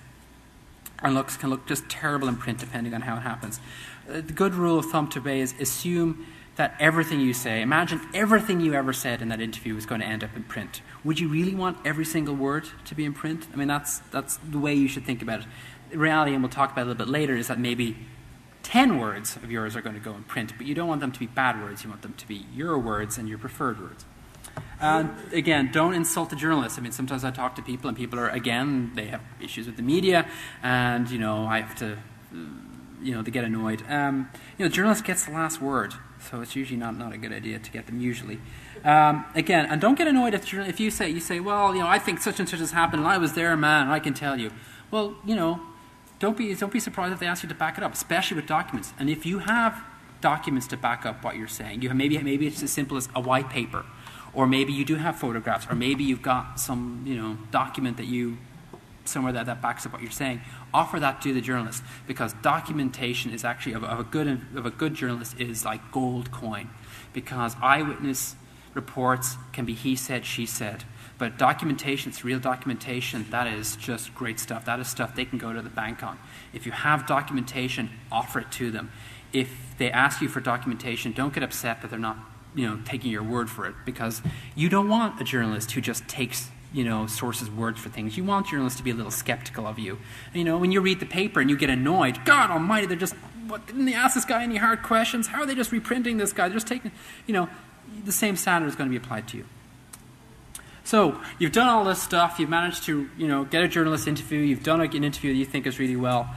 A: and can look just terrible in print depending on how it happens. The good rule of thumb to obey is assume that everything you say, imagine everything you ever said in that interview is going to end up in print. Would you really want every single word to be in print? I mean, that's the way you should think about it. The reality, and we'll talk about it a little bit later, is that maybe 10 words of yours are going to go in print, but you don't want them to be bad words. You want them to be your words and your preferred words. Again, don't insult the journalists. I mean, sometimes I talk to people, and people are, again, they have issues with the media, and, I have to, they get annoyed. The journalist gets the last word, so it's usually not a good idea to get them usually. Again, and don't get annoyed if you say, well, I think such and such has happened, and I was there, man, and I can tell you. Well, don't be surprised if they ask you to back it up, especially with documents. And if you have documents to back up what you're saying, maybe it's as simple as a white paper, or maybe you do have photographs, or maybe you've got some document somewhere that backs up what you're saying. Offer that to the journalist, because documentation is actually of a good journalist is like gold coin, because eyewitness reports can be he said, she said. But documentation, it's real documentation, that is just great stuff. That is stuff they can go to the bank on. If you have documentation, offer it to them. If they ask you for documentation, don't get upset that they're not, taking your word for it, because you don't want a journalist who just takes, sources' words for things. You want journalists to be a little skeptical of you. When you read the paper and you get annoyed, God almighty, didn't they ask this guy any hard questions? How are they just reprinting this guy? They're just taking, the same standard is going to be applied to you. So you've done all this stuff. You've managed to, get a journalist interview. You've done an interview that you think is really well.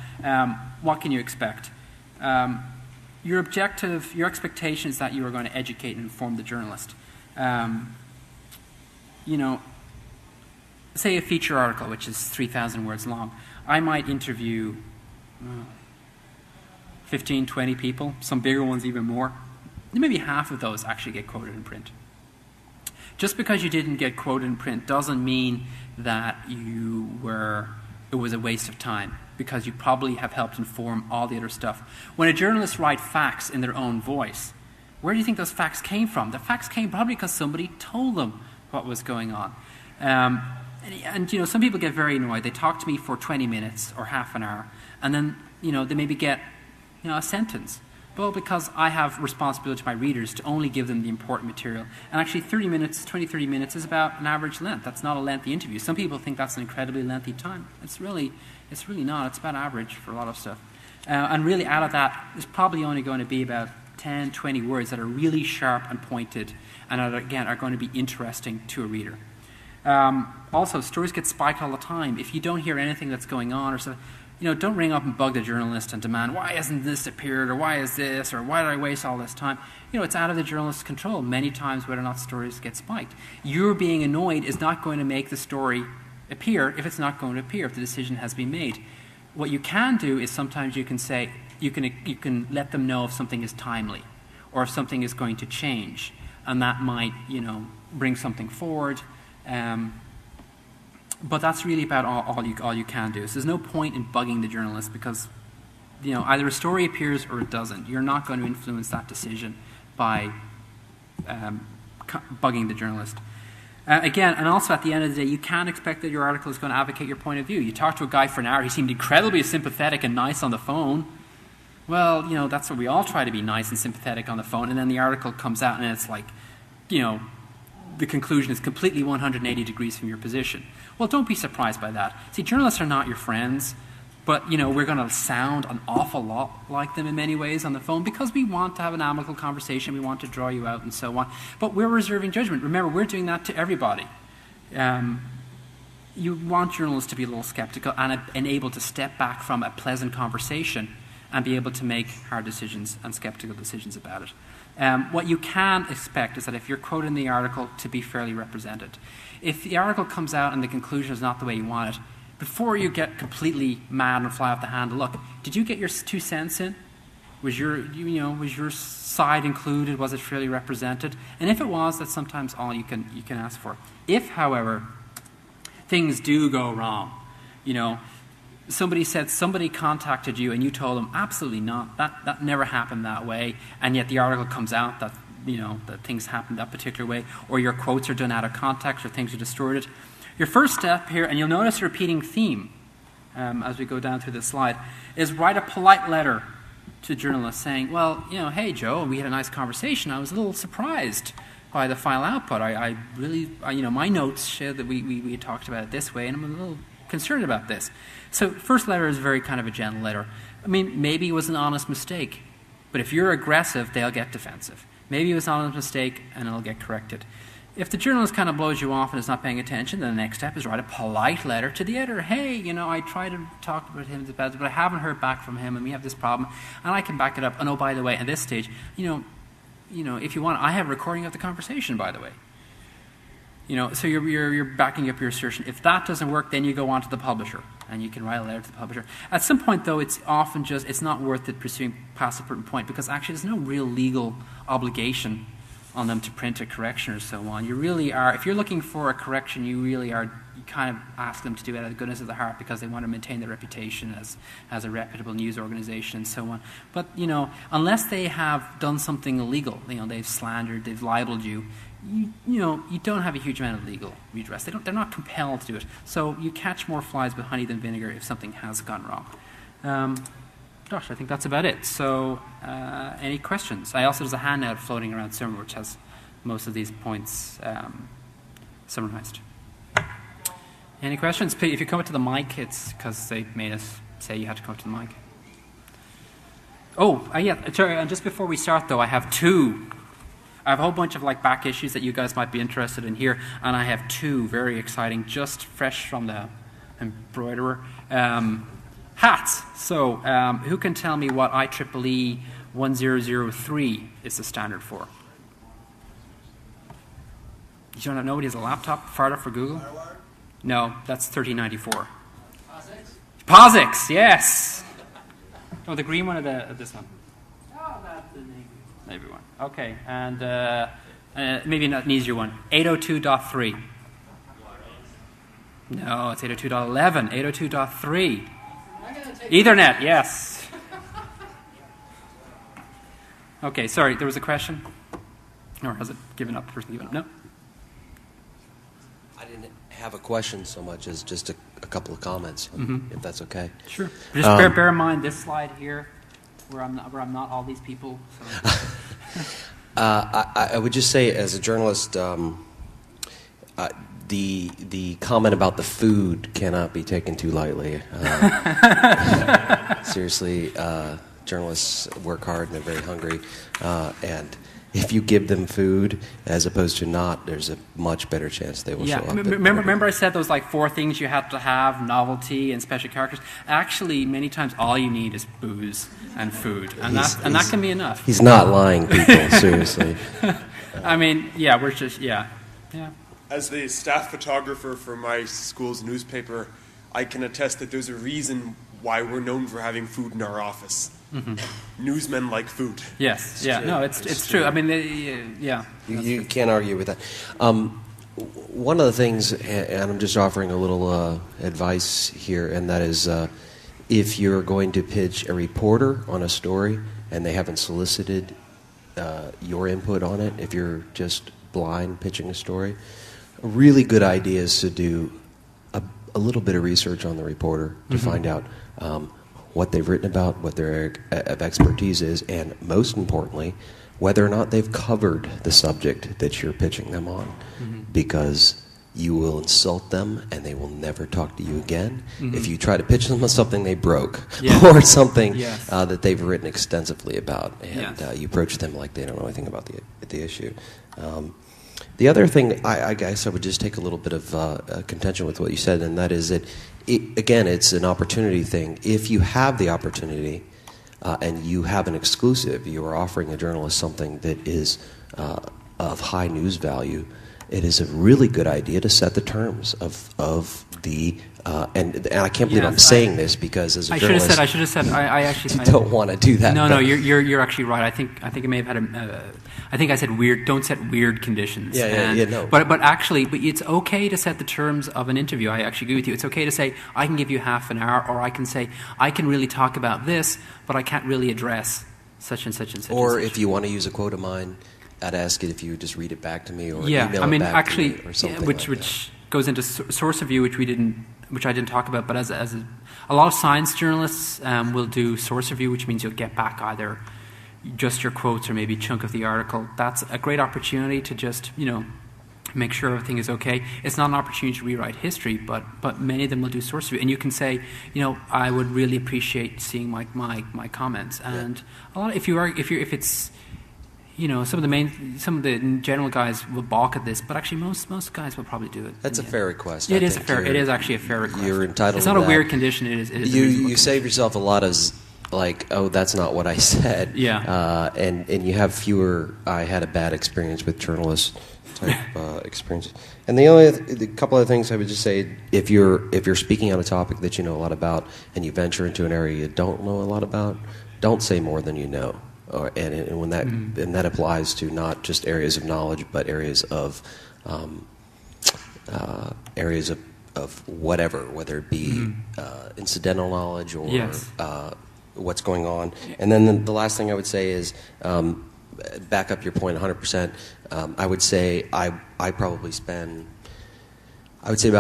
A: What can you expect? Your objective, your expectation is that you are going to educate and inform the journalist. Say a feature article, which is 3,000 words long. I might interview 15, 20 people, some bigger ones even more. Maybe half of those actually get quoted in print. Just because you didn't get quoted in print doesn't mean that it was a waste of time, because you probably have helped inform all the other stuff. When a journalist writes facts in their own voice, where do you think those facts came from? The facts came probably because somebody told them what was going on. And some people get very annoyed. They talk to me for 20 minutes or half an hour, and then, they maybe get, a sentence. Well, because I have responsibility to my readers to only give them the important material. And actually 30 minutes is about an average length. That's not a lengthy interview. Some people think that's an incredibly lengthy time. It's really not. It's about average for a lot of stuff. And really out of that, there's probably only going to be about 10, 20 words that are really sharp and pointed and are going to be interesting to a reader. Also, stories get spiked all the time. If you don't hear anything that's going on or so, don't ring up and bug the journalist and demand, why hasn't this appeared, or why is this, or why did I waste all this time? It's out of the journalist's control many times whether or not stories get spiked. Your being annoyed is not going to make the story appear if it's not going to appear, if the decision has been made. What you can do is sometimes you can say, you can let them know if something is timely, or if something is going to change, and that might, bring something forward. But that's really about all you can do. So there's no point in bugging the journalist, because either a story appears or it doesn't. You're not going to influence that decision by bugging the journalist. Again, and also at the end of the day, you can't expect that your article is going to advocate your point of view. You talk to a guy for an hour, he seemed incredibly sympathetic and nice on the phone. Well, that's what we all try to be, nice and sympathetic on the phone, and then the article comes out and it's like, the conclusion is completely 180 degrees from your position. Well, don't be surprised by that. See, journalists are not your friends, but, we're going to sound an awful lot like them in many ways on the phone, because we want to have an amicable conversation, we want to draw you out and so on. But we're reserving judgment. Remember, we're doing that to everybody. You want journalists to be a little skeptical and able to step back from a pleasant conversation and be able to make hard decisions and skeptical decisions about it. What you can expect is that if you're quoted in the article, to be fairly represented. If the article comes out and the conclusion is not the way you want it, before you get completely mad and fly off the handle, look, did you get your 2 cents in? Was your side included? Was it fairly represented? And if it was, that's sometimes all you can ask for. If, however, things do go wrong, somebody contacted you and you told them absolutely not, that never happened that way, and yet the article comes out that that things happened that particular way, or your quotes are done out of context, or things are distorted. Your first step here, and you'll notice a repeating theme as we go down through this slide, is write a polite letter to journalists saying, well, hey Joe, we had a nice conversation. I was a little surprised by the final output. I really, my notes showed that we had talked about it this way, and I'm a little concerned about this. So first letter is very kind of a gentle letter. I mean, maybe it was an honest mistake, but if you're aggressive, they'll get defensive. Maybe it was an honest mistake, and it'll get corrected. If the journalist kind of blows you off and is not paying attention, then the next step is write a polite letter to the editor. Hey, I tried to talk about him about it, but I haven't heard back from him, and we have this problem, and I can back it up. And oh, by the way, at this stage, if you want, I have a recording of the conversation, by the way. So you're backing up your assertion. If that doesn't work, then you go on to the publisher, and you can write a letter to the publisher. At some point, though, it's often it's not worth it pursuing past a certain point, because actually there's no real legal obligation on them to print a correction or so on. You really are, if you're looking for a correction, you kind of ask them to do it out of the goodness of the heart because they want to maintain their reputation as a reputable news organization and so on. But, unless they have done something illegal, they've slandered, they've libeled you, you don't have a huge amount of legal redress. They're not compelled to do it. So you catch more flies with honey than vinegar if something has gone wrong. Gosh, I think that's about it. So, any questions? There's a handout floating around somewhere which has most of these points summarized. Any questions? If you come up to the mic, it's because they made us say you had to come up to the mic. Oh, yeah. Sorry, and just before we start, though, I have a whole bunch of back issues that you guys might be interested in here, and I have 2 very exciting, just fresh from the embroiderer, hats. So, who can tell me what IEEE 1003 is the standard for? You don't know? Nobody has a laptop? Fired up for Google? No, that's 1394. POSIX, yes. Oh, the green one or this one? Oh, that's the navy one. Okay, and maybe not an easier one. 802.3. No, it's 802.11. 802.3. Ethernet, yes. Okay, sorry, there was a question? Or has it given up? The person given up? No?
B: I didn't have a question so much as just a couple of comments, if that's okay.
A: Sure. Just bear in mind this slide here, where I'm not all these people. So.
B: I would just say, as a journalist, the comment about the food cannot be taken too lightly. Seriously, journalists work hard and they're very hungry, and if you give them food as opposed to not, there's a much better chance they will show up.
A: Remember I said those 4 things you have to have, novelty and special characters? Actually, many times all you need is booze and food, and that can be enough.
B: He's not lying, people, seriously.
A: We're just, yeah.
C: As the staff photographer for my school's newspaper, I can attest that there's a reason why we're known for having food in our office. Mm-hmm. Newsmen like food.
A: Yes, yeah, no, it's true.
B: You can't argue with that. One of the things, and I'm just offering a little advice here, and that is if you're going to pitch a reporter on a story and they haven't solicited your input on it, if you're just blind pitching a story, a really good idea is to do a little bit of research on the reporter to find out what they've written about, what their expertise is, and most importantly, whether or not they've covered the subject that you're pitching them on. Because you will insult them and they will never talk to you again if you try to pitch them on something they broke or something that they've written extensively about, and you approach them like they don't know anything about the issue. The other thing, I guess I would just take a little bit of contention with what you said, and that is that, again, it's an opportunity thing. If you have the opportunity and you have an exclusive, you are offering a journalist something that is of high news value, it is a really good idea to set the terms of the and I can't believe I'm saying this because as a journalist,
A: I should have said. I actually
B: don't want to do that.
A: No, you're actually right. I think I may have had I think I said weird. Don't set weird conditions.
B: No.
A: But it's okay to set the terms of an interview. I actually agree with you. It's okay to say I can give you half an hour, or I can say I can really talk about this, but I can't really address such and such and such.
B: Or
A: and such.
B: If you want to use a quote of mine, I'd ask it if you would just read it back to me or email it back to me or something
A: which goes into source review, which I didn't talk about, but as a lot of science journalists will do source review, which means you'll get back either just your quotes or maybe a chunk of the article. That's a great opportunity to just make sure everything is okay. It's not an opportunity to rewrite history, but many of them will do source review, and you can say, I would really appreciate seeing my comments. And a lot if it's some of the general guys will balk at this, but actually most guys will probably do it.
B: That's a fair request.
A: It is actually a fair request.
B: You're entitled.
A: It's not
B: to
A: a weird condition. It is.
B: You save yourself a lot of that's not what I said.
A: Yeah.
B: And you have fewer. I had a bad experience with journalist type experiences. And the couple of things I would just say, if you're speaking on a topic that you know a lot about and you venture into an area you don't know a lot about, don't say more than you know. and when that and that applies to not just areas of knowledge, but areas of whatever, whether it be incidental knowledge or what's going on. And then the last thing I would say is, back up your point 100%. I would say I probably spend, I would say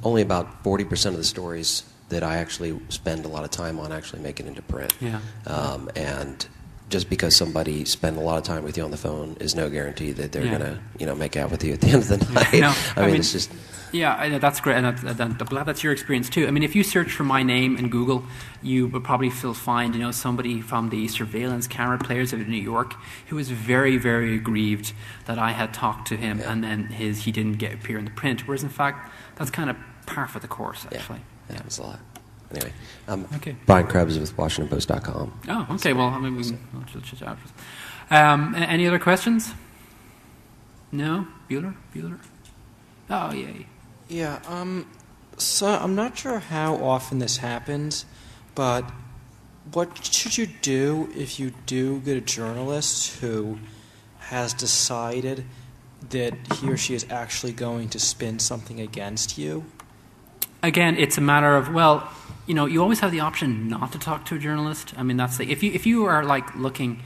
B: only about 40% of the stories that I actually spend a lot of time on actually make it into print.
A: Yeah.
B: And just because somebody spent a lot of time with you on the phone is no guarantee that they're going to make out with you at the end of the night.
A: No,
B: I mean, it's just...
A: Yeah, I know, that's great, and I'm glad that's your experience too. I mean, if you search for my name in Google, you will probably find somebody from the surveillance camera players of New York who was very, very aggrieved that I had talked to him and then he didn't appear in the print. Whereas in fact, that's kind of par for the course, actually.
B: Yeah, it's a lot. Anyway,
A: okay.
B: Brian Krebs with WashingtonPost.com.
A: Oh, okay. Well, I mean, we can chit chat. Any other questions? No, Bueller. Oh, yay.
D: Yeah, so I'm not sure how often this happens, but what should you do if you do get a journalist who has decided that he or she is actually going to spin something against you?
A: Again, it's a matter of, you always have the option not to talk to a journalist. I mean, that's if you are like looking.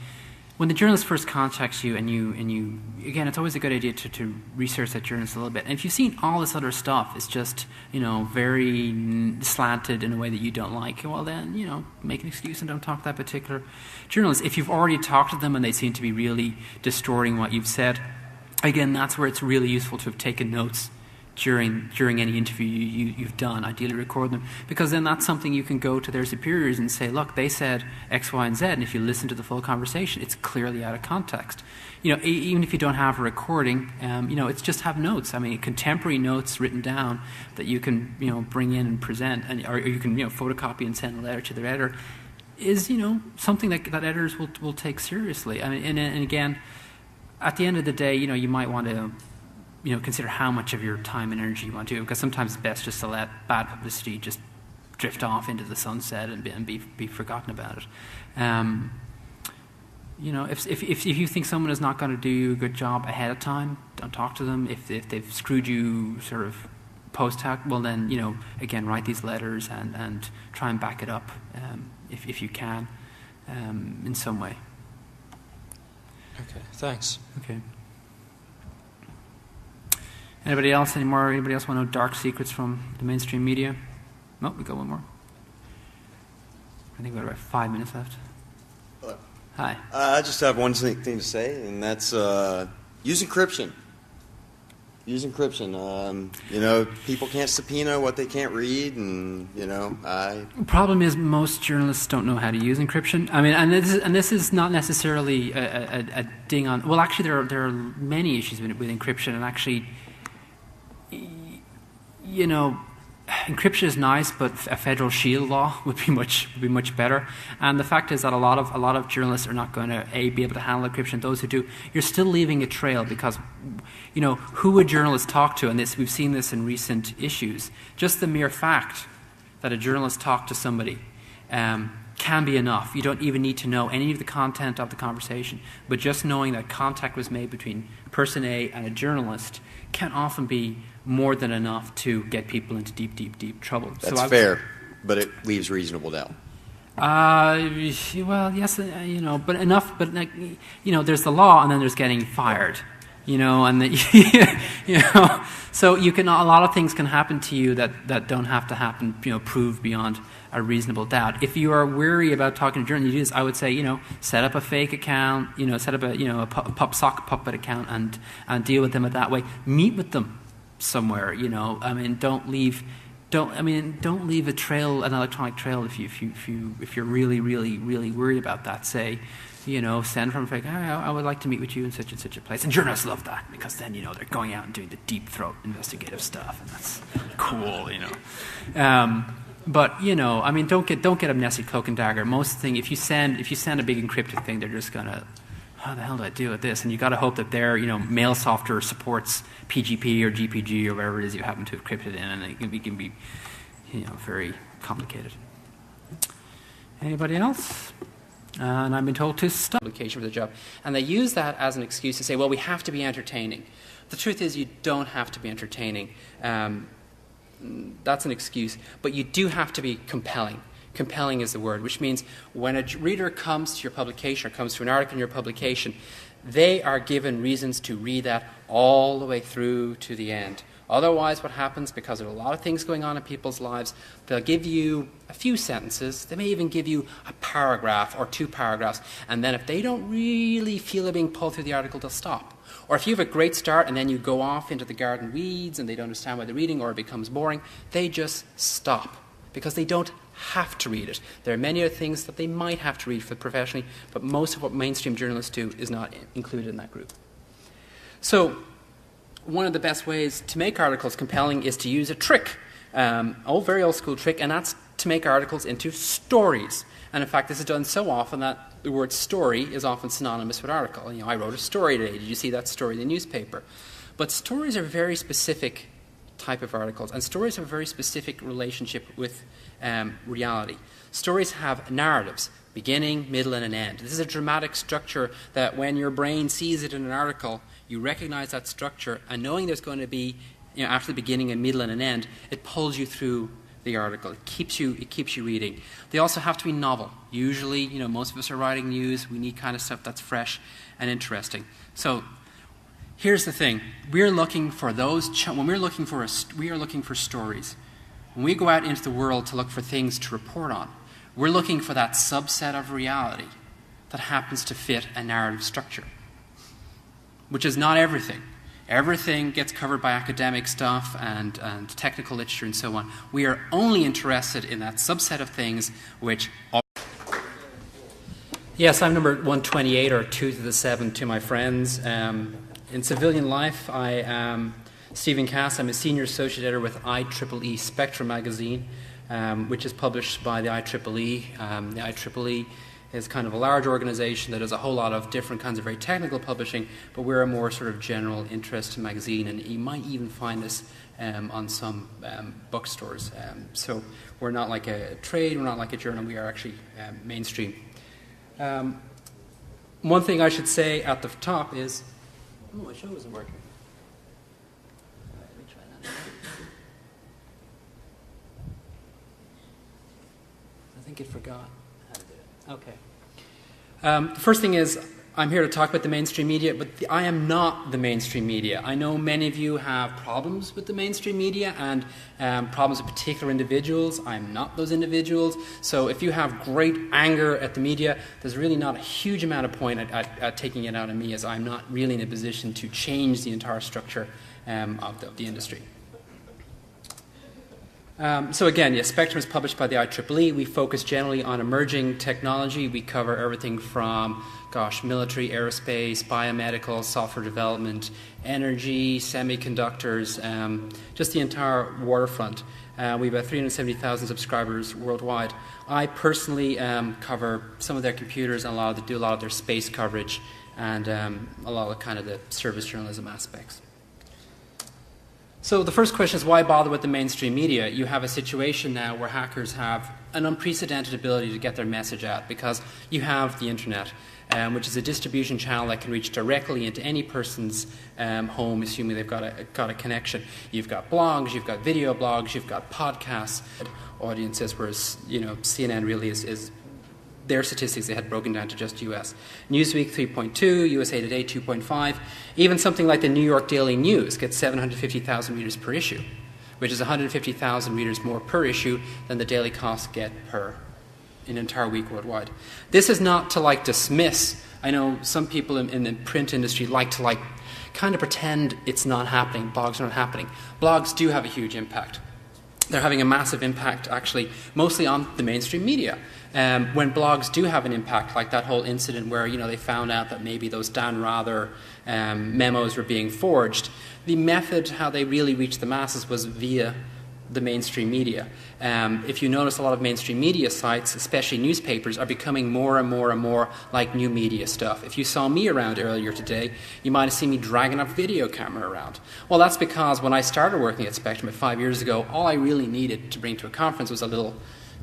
A: When the journalist first contacts you and you again, it's always a good idea to research that journalist a little bit. And if you've seen all this other stuff, it's just, very slanted in a way that you don't like, well then, make an excuse and don't talk to that particular journalist. If you've already talked to them and they seem to be really distorting what you've said, again, that's where it's really useful to have taken notes during any interview you've done, ideally record them, because then that's something you can go to their superiors and say, look, they said X, Y, and Z, and if you listen to the full conversation, it's clearly out of context. Even if you don't have a recording, it's just have notes. I mean, contemporary notes written down that you can, bring in and present, or you can, photocopy and send a letter to their editor, is, something that editors will take seriously. I mean, and again, at the end of the day, you might want to consider how much of your time and energy you want to do, because sometimes it's best just to let bad publicity just drift off into the sunset and be forgotten about it. If you think someone is not going to do a good job ahead of time, don't talk to them. If they've screwed you sort of post-hoc, well then, again, write these letters and try and back it up if you can in some way.
D: Okay, thanks.
A: Okay. Anybody else? Anybody else want to know dark secrets from the mainstream media? No, we got one more. I think we've got about 5 minutes left.
E: Hello.
A: Hi.
E: I just have one thing to say, and that's use encryption. Use encryption. People can't subpoena what they can't read, and The
A: problem is most journalists don't know how to use encryption. I mean, and this is not necessarily a ding on. Well, actually, there are many issues with encryption, and actually, encryption is nice, but a federal shield law would be much better. And the fact is that a lot of journalists are not going to be able to handle encryption. Those who do, you're still leaving a trail, because who would journalists talk to? And we've seen this in recent issues. Just the mere fact that a journalist talked to somebody can be enough. You don't even need to know any of the content of the conversation, but just knowing that contact was made between person A and a journalist can often be more than enough to get people into deep trouble.
E: That's fair, but it leaves reasonable doubt.
A: Well, yes, but enough. But there's the law, and then there's getting fired. And so you can. A lot of things can happen to you that don't have to happen. Proved beyond a reasonable doubt. If you are weary about talking to journalists, I would say, set up a fake account. Set up a sock puppet account and deal with them that way. Meet with them somewhere. I mean, don't leave a trail, an electronic trail, if you're really worried about that. Say, send from a fake. I would like to meet with you in such and such a place. And journalists love that, because then they're going out and doing the deep throat investigative stuff, and that's cool. But I mean, don't get amnesic cloak and dagger. Most thing, if you send a big encrypted thing, they're just gonna, how the hell do I deal with this? And you got to hope that their mail software supports PGP or GPG or whatever it is you happen to encrypt it in, and it can be very complicated. Anybody else? and I've been told to stop application for the job. And they use that as an excuse to say, well, we have to be entertaining. The truth is you don't have to be entertaining. That's an excuse. But you do have to be compelling. Compelling is the word, which means when a reader comes to your publication or comes to an article in your publication, they are given reasons to read that all the way through to the end. Otherwise, what happens, because there are a lot of things going on in people's lives, they'll give you a few sentences. They may even give you a paragraph or 2 paragraphs. And then if they don't really feel it being pulled through the article, they'll stop. Or if you have a great start and then you go off into the garden weeds and they don't understand why they're reading or it becomes boring, they just stop because they don't have to read it. There are many other things that they might have to read for professionally, but most of what mainstream journalists do is not included in that group. So one of the best ways to make articles compelling is to use a trick, very old school trick, and that's to make articles into stories. And in fact, this is done so often that the word story is often synonymous with article. I wrote a story today. Did you see that story in the newspaper? But stories are very specific type of articles, and stories have a very specific relationship with reality. Stories have narratives, beginning, middle, and an end. This is a dramatic structure that when your brain sees it in an article, you recognize that structure, and knowing there's going to be, after the beginning, a middle, and an end, it pulls you through the article. It keeps you reading. They also have to be novel. Usually, most of us are writing news. We need kind of stuff that's fresh and interesting. So here's the thing: we're looking for those. When we are looking for stories. When we go out into the world to look for things to report on, we're looking for that subset of reality that happens to fit a narrative structure, which is not everything. Everything gets covered by academic stuff and technical literature and so on. We are only interested in that subset of things which... Yes, I'm number 128, or 2 to the 7 to my friends. In civilian life, I am Stephen Cass. I'm a senior associate editor with IEEE Spectrum magazine, which is published by the IEEE. The IEEE is kind of a large organization that does a whole lot of different kinds of very technical publishing, but we're a more sort of general interest magazine, and you might even find this on some bookstores. So we're not like a trade, we're not like a journal, we are actually mainstream. One thing I should say at the top is, my show isn't working. Let me try that. I think it forgot how to do it. Okay. The first thing is, I'm here to talk about the mainstream media, but I am not the mainstream media. I know many of you have problems with the mainstream media and problems with particular individuals. I'm not those individuals. So if you have great anger at the media, there's really not a huge amount of point at taking it out on me, as I'm not really in a position to change the entire structure of the industry. So again, yes, Spectrum is published by the IEEE. We focus generally on emerging technology. We cover everything from, military, aerospace, biomedical, software development, energy, semiconductors, just the entire waterfront. We have about 370,000 subscribers worldwide. I personally cover some of their computers and do a lot of their space coverage and a lot of kind of the service journalism aspects. So the first question is, why bother with the mainstream media? You have a situation now where hackers have an unprecedented ability to get their message out, because you have the internet, which is a distribution channel that can reach directly into any person's home, assuming they've got a connection. You've got blogs, you've got video blogs, you've got podcasts, audiences, whereas CNN really is their statistics they had broken down to just US. Newsweek 3.2, USA Today 2.5. Even something like the New York Daily News gets 750,000 readers per issue, which is 150,000 readers more per issue than the daily costs get per an entire week worldwide. This is not to dismiss. I know some people in the print industry like to kind of pretend it's not happening, blogs are not happening. Blogs do have a huge impact. They're having a massive impact, actually, mostly on the mainstream media. When blogs do have an impact, like that whole incident where they found out that maybe those Dan Rather memos were being forged, the method how they really reached the masses was via the mainstream media. If you notice, a lot of mainstream media sites, especially newspapers, are becoming more and more and more like new media stuff. If you saw me around earlier today, you might have seen me dragging a video camera around. Well, that's because when I started working at Spectrum 5 years ago, all I really needed to bring to a conference was a little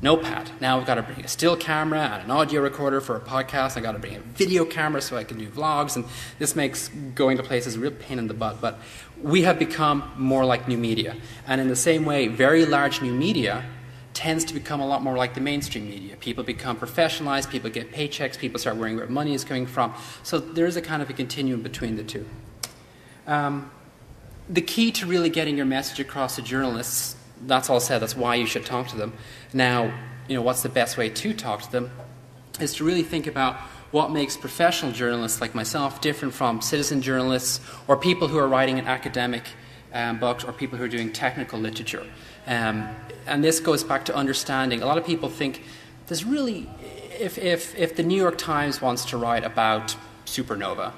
A: notepad. Now I've got to bring a still camera and an audio recorder for a podcast. I've got to bring a video camera so I can do vlogs, and this makes going to places a real pain in the butt. But we have become more like new media. And in the same way, very large new media tends to become a lot more like the mainstream media. People become professionalized, people get paychecks, people start worrying where money is coming from. So there's a kind of a continuum between the two. The key to really getting your message across to journalists, that's all said, that's why you should talk to them. Now, what's the best way to talk to them is to really think about what makes professional journalists like myself different from citizen journalists or people who are writing an academic books or people who are doing technical literature. And this goes back to understanding. A lot of people think there's really, if the New York Times wants to write about supernova,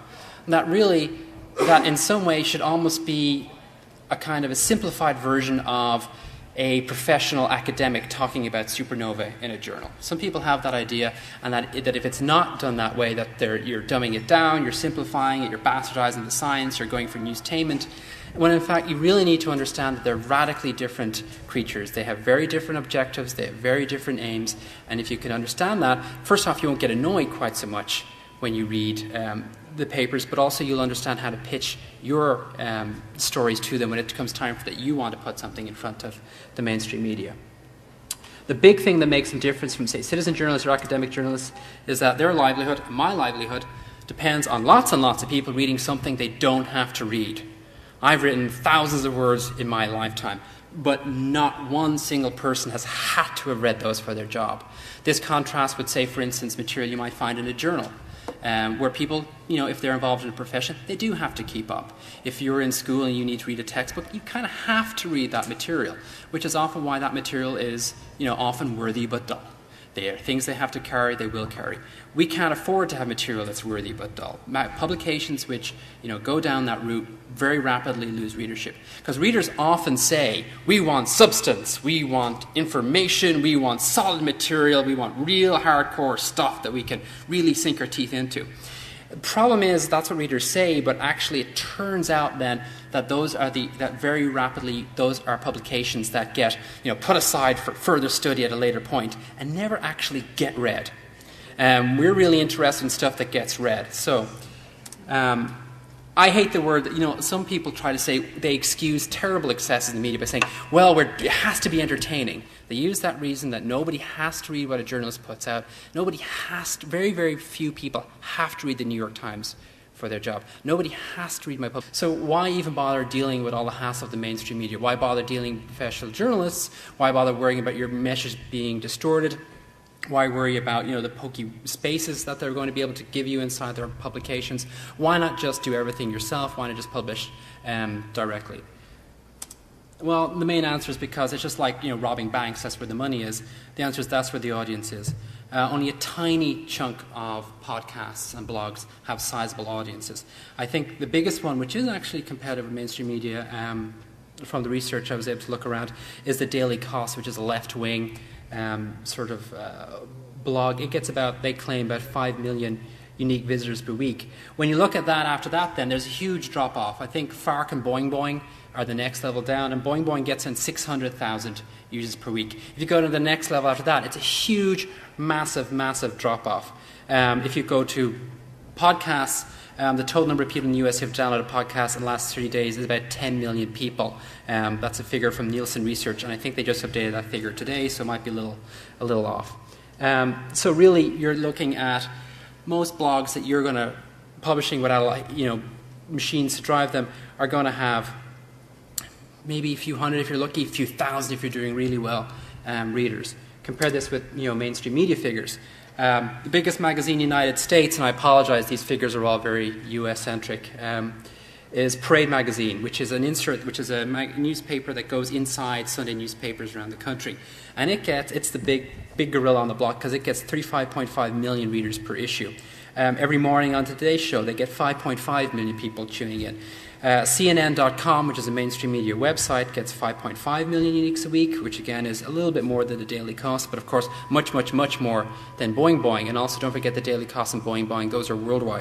A: that in some way should almost be a kind of a simplified version of a professional academic talking about supernova in a journal. Some people have that idea, and that if it's not done that way, that you're dumbing it down, you're simplifying it, you're bastardizing the science, you're going for newstainment, when in fact you really need to understand that they're radically different creatures. They have very different objectives, they have very different aims, and if you can understand that, first off, you won't get annoyed quite so much when you read the papers, but also you'll understand how to pitch your stories to them when it comes time that you want to put something in front of the mainstream media. The big thing that makes them different from, say, citizen journalists or academic journalists is that their livelihood, my livelihood, depends on lots and lots of people reading something they don't have to read. I've written thousands of words in my lifetime, but not one single person has had to have read those for their job. This contrasts with, say, for instance, material you might find in a journal. Where people, if they're involved in a profession, they do have to keep up. If you're in school and you need to read a textbook, you kind of have to read that material, which is often why that material is, often worthy but dull. They are things they have to carry, they will carry. We can't afford to have material that's worthy but dull. Publications which, go down that route very rapidly lose readership. Because readers often say, we want substance, we want information, we want solid material, we want real hardcore stuff that we can really sink our teeth into. The problem is that's what readers say, but actually it turns out then that those are very rapidly those are publications that get put aside for further study at a later point and never actually get read. We're really interested in stuff that gets read. So I hate the word, some people try to say they excuse terrible excesses in the media by saying, well, it has to be entertaining. They use that reason that nobody has to read what a journalist puts out. Very, very few people have to read the New York Times for their job. Nobody has to read my book. So why even bother dealing with all the hassle of the mainstream media? Why bother dealing with professional journalists? Why bother worrying about your message being distorted? Why worry about the pokey spaces that they're going to be able to give you inside their publications? Why not just do everything yourself? Why not just publish directly? Well, the main answer is because it's just like robbing banks. That's where the money is. The answer is that's where the audience is. Only a tiny chunk of podcasts and blogs have sizable audiences. I think the biggest one, which is actually competitive with mainstream media, from the research I was able to look around, is the Daily Kos, which is a left-wing blog. It gets they claim about 5 million unique visitors per week. When you look at that after that, then there's a huge drop-off. I think Fark and Boing Boing are the next level down, and Boing Boing gets in 600,000 users per week. If you go to the next level after that, it's a huge, massive, massive drop-off. If you go to podcasts, the total number of people in the US who have downloaded podcasts in the last 30 days is about 10 million people. That's a figure from Nielsen Research, and I think they just updated that figure today, so it might be a little off. So really, you're looking at most blogs that you're going to publishing without machines to drive them are going to have maybe a few hundred if you're lucky, a few thousand if you're doing really well readers. Compare this with mainstream media figures. The biggest magazine in the United States, and I apologize, these figures are all very US-centric, is Parade Magazine, which is a newspaper that goes inside Sunday newspapers around the country. And it's the big gorilla on the block because it gets 35.5 million readers per issue. Every morning on Today's Show, they get 5.5 million people tuning in. CNN.com, which is a mainstream media website, gets 5.5 million uniques a week, which again is a little bit more than the Daily Kos, but of course much, much, much more than Boing Boing. And also don't forget the Daily Kos and Boing Boing, those are worldwide.